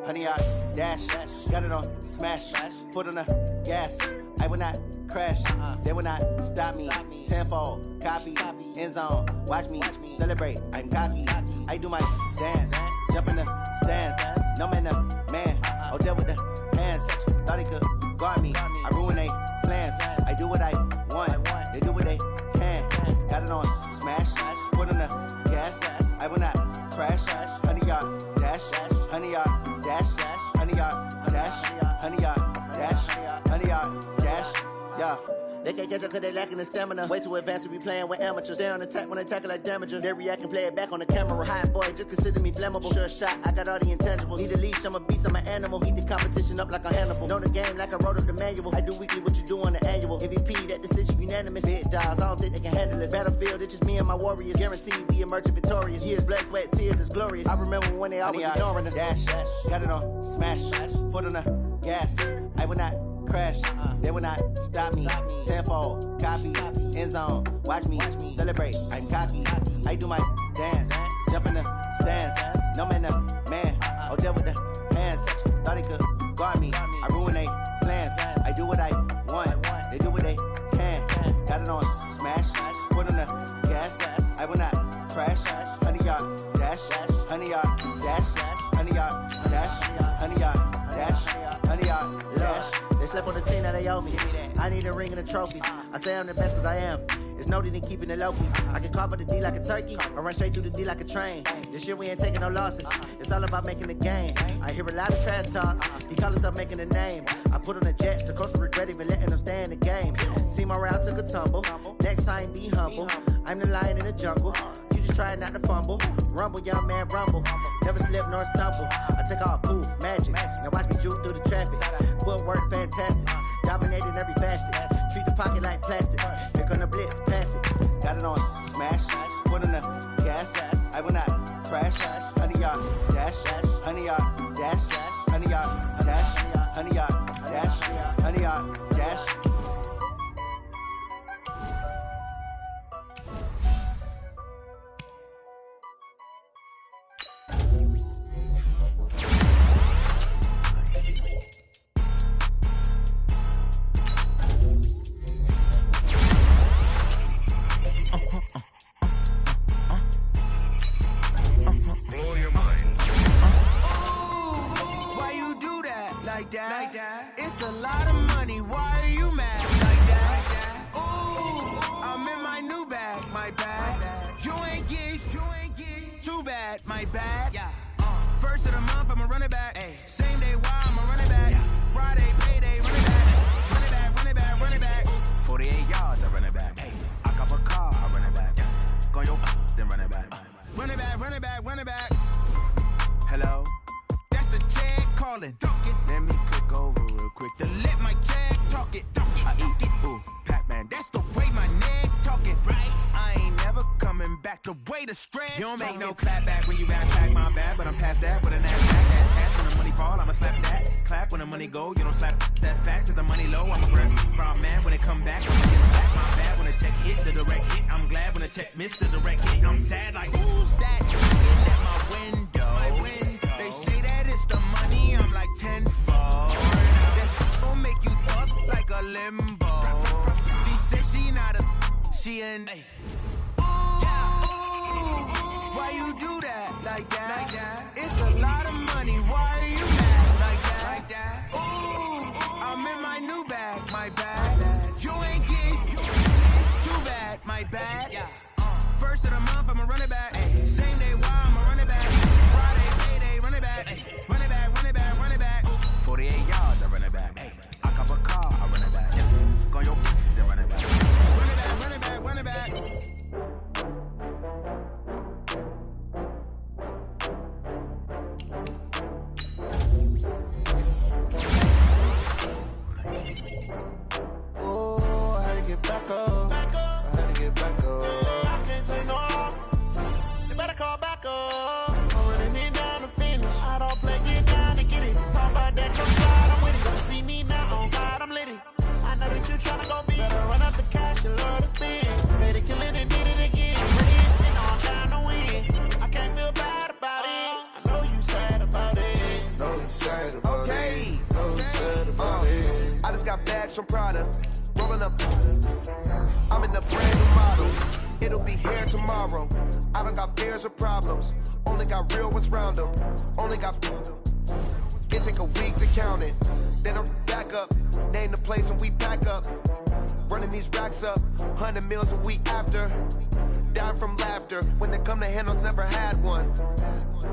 Honey, I dash, got it on smash, foot on the gas. I will not crash, they will not stop me. Tenfold, copy, end zone, watch me celebrate. I'm cocky, I do my dance, jump in the stands. No man, man, oh there with the hands. Thought he could guard me, I ruin they plans. I do what I want, they do what they can. Got it on smash, foot on the gas. I will not crash, honey, y'all dash, honey, y'all dash, honey, y'all dash, honey, y'all dash, honey, y'all dash, yeah. They can't catch up cause they lacking the stamina. Way too advanced to be playing with amateurs. Stay on attack when they tackle like damager. They react and play it back on the camera. Hot boy, just consider me flammable. Sure shot, I got all the intangibles. Need a leash, I'm a beast, I'm an animal. Eat the competition up like a Hannibal. Know the game like I wrote up the manual. I do weekly what you do on the annual. MVP, that decision unanimous. Big dials, I don't think they can handle this. Battlefield, it's just me and my warriors. Guaranteed we emerging victorious. Years, blood, sweat, tears, it's glorious. I remember when they always ignoring us. Dash, got it on smash, foot on the gas. I will not crash, they will not stop me. Tenfold, copy, end zone, watch me celebrate. I'm cocky, I do my dance, jump in the stands. No man, man, oh there with the hands. Thought he could guard me, I ruin they plans. I do what I want, they do what they can. Got it on smash, foot on the gas. I will not crash, honey, y'all dash, honey, y'all dash, honey, y'all dash, honey, y'all dash, honey, y'all dash. They slept on the team that they owe me. I need a ring and a trophy. I say I'm the best cause I am. It's no need in keeping it low-key. I can carve up the D like a turkey or run straight through the D like a train. This year we ain't taking no losses. It's all about making the game. I hear a lot of trash talk. He call himself making a name. I put on the Jets. The coach will regret even letting them stay in the game. Team morale took a tumble. Next time be humble. I'm the lion in the jungle. You just try not to fumble. Rumble, young man, rumble. Never slip nor stumble. I take off, poof, magic. Now watch me juke through the traffic. Footwork fantastic. Dominating every facet. Treat the pocket like plastic. Here come the blitz, pass it. Got it on smash. Foot on the gas. I will not crash. Honey, y'all dash. Honey, y'all dash. Honey, y'all dash. Honey, y'all dash. Honey, y'all dash. Like that. It's a lot of money. Why are you mad like that? Ooh, I'm in my new bag, my bag. You ain't get too bad, my bad. Yeah. First of the month, I'ma run it back. Same day, why I'ma run it back. Friday, payday, run it back. Run it back, run it back, run it back. 48 yards, I run it back. I cop a car, I run it back. Go yo, then run it back. Run it back, run it back, run it back. Hello? That's the check calling. Let me click over real quick to let my check talk it. I eat it, ooh, Pac-Man. That's the way my neck talking. Right? I ain't never coming back the way the stress. You don't make no clap back when you backpack my bad, but I'm past that with an ass back. Ass cash when the money fall, I'ma slap that. Clap when the money go, you don't slap. That's facts. If the money low, I'm a breast. Proud man when it come back, I'ma get back my bad when the check hit the direct hit. I'm glad when the check missed the direct hit. I'm sad like who's that? In at my window. They say that it's the money, I'm like tenfold. That's gon' make you up like a and hey. Why you do that like that? It's a lot of money. Why are you mad like that? Ooh, I'm in my new bag, my bag. You ain't getting too bad, my bad. First of the month, I'ma run it back. Same day, why I'ma run it back. Friday, payday, run it back. Run it back, run it back, run it back. 48 yards, I run it back. I cop a car, I run it back. Go your then run it back. Run it back, run it back, run it back. Oh, I had to get back up. I had to get back up. I can't take no loss. You better call back up. I'm running it down to finish. I don't play, get down to get it. Talk about that, come slide, I'm with it. Gonna see me now, on God, I'm litty. I know that you tryna go big. Better run up the cash, you love to spend. Made it, kill it, and did it again. Ready and on down to win. I can't feel bad about it. I know you sad about it. Know you sad about it. Know you sad about it. I just got bags from Prada. Rolling up. I'm in the brand new model. It'll be here tomorrow. I don't got fears or problems. Only got real ones round them. Only got. It take a week to count it. Then I'm back up. Name the place and we pack up. Running these racks up. 100 meals a week after. Down from laughter. When they come to handles, never had one.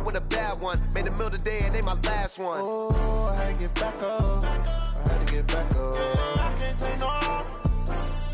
With a bad one. Made a meal today and they my last one. Oh, I had to get back up. I had to get back up. I can't take no loss.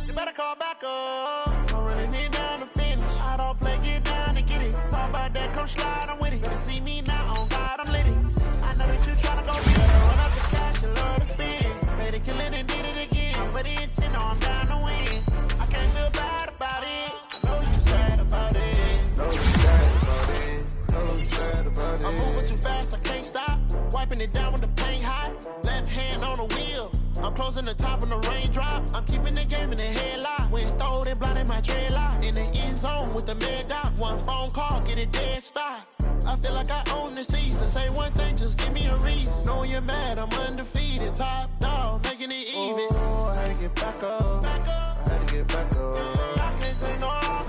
You better call back up. I'm running it down to finish. I don't play, get down to get it. Talk about that, come slide, I'm with it. Better see me now, on God, I'm litty. I know that you tryna go big. Run up the cash, you love to spend. Made it, kill it, and did it again. I'm ready and 10, I'm down to win. I can't feel bad about it. I know you sad about it. Know you sad about it. Know you sad about it. I'm moving too fast, I can't stop. Wiping it down with the paint hot. Left hand on the wheel. I'm closing the top when the raindrop. I'm keeping the game in the headlock. When throwed and blinded my dreadlock. In the end zone with the mad dot. One phone call, get it dead stop. I feel like I own the season. Say one thing, just give me a reason. Knowing you're mad, I'm undefeated. Top dog, making it even. Oh, I had to get back up. I had to get back up. I can't take no loss.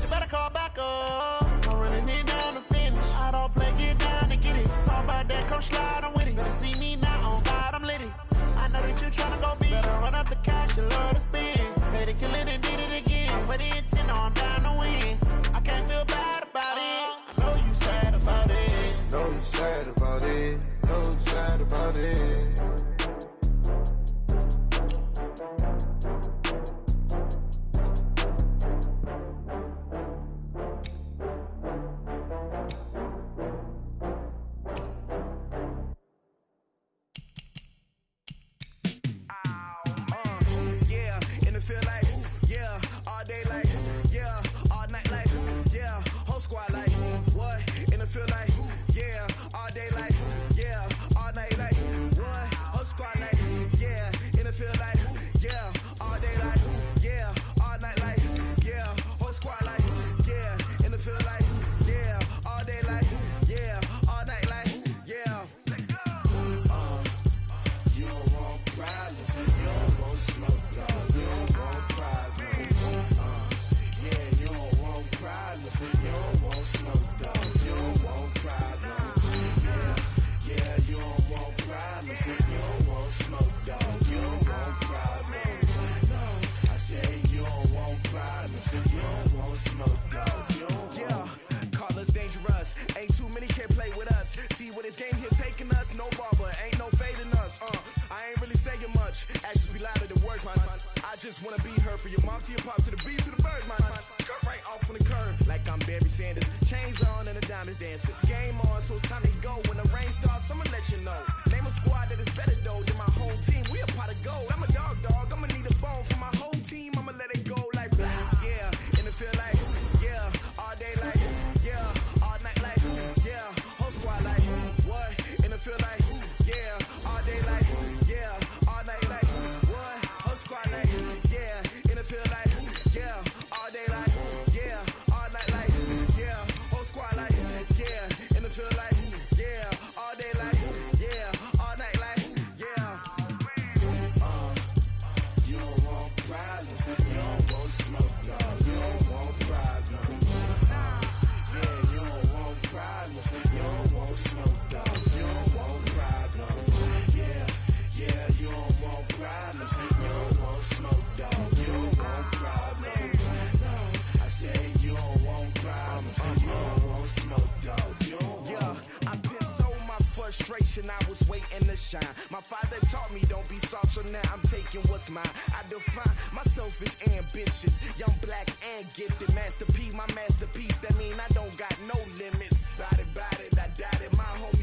You better call back up. I'm running it down to finish. I don't play, get down to get it. Talk about that, come slide, I'm with it. Better see me now, on God, I'm litty. I know that you tryna go big. Better run up the cash, you love to spend. Made it, kill it, and did it again. Ready and 10, I'm down to win. I can't feel bad about it. I know you sad about it. Know you sad about it. Know you sad about it. just wanna be her. For your mom to your pop to the beat to the birds, man. Cut right off on the curb like I'm Barry Sanders. Chains on and the diamonds dancing. Game on, so it's time to go. When the rain starts, I'ma let you know. Name a squad that is better though than my whole team. We a pot of gold. I'm a dog. I'ma need a bone for my whole team. I'ma let it go like blah. Yeah, and it feel like yeah, all day like yeah, all night like yeah, whole squad like what? And it feel like yeah, all day like yeah, all night like what? Whole squad like yeah, and it feel like yeah, all day like yeah, all night like yeah, whole squad like yeah, and it feel like yeah, all day like yeah, all night like yeah. competition, I was waiting to shine. My father taught me don't be soft, so now I'm taking what's mine. I define myself as ambitious, young, black, and gifted. Master P, my masterpiece, that mean I don't got no limits. Bout it, I doubt it, my homie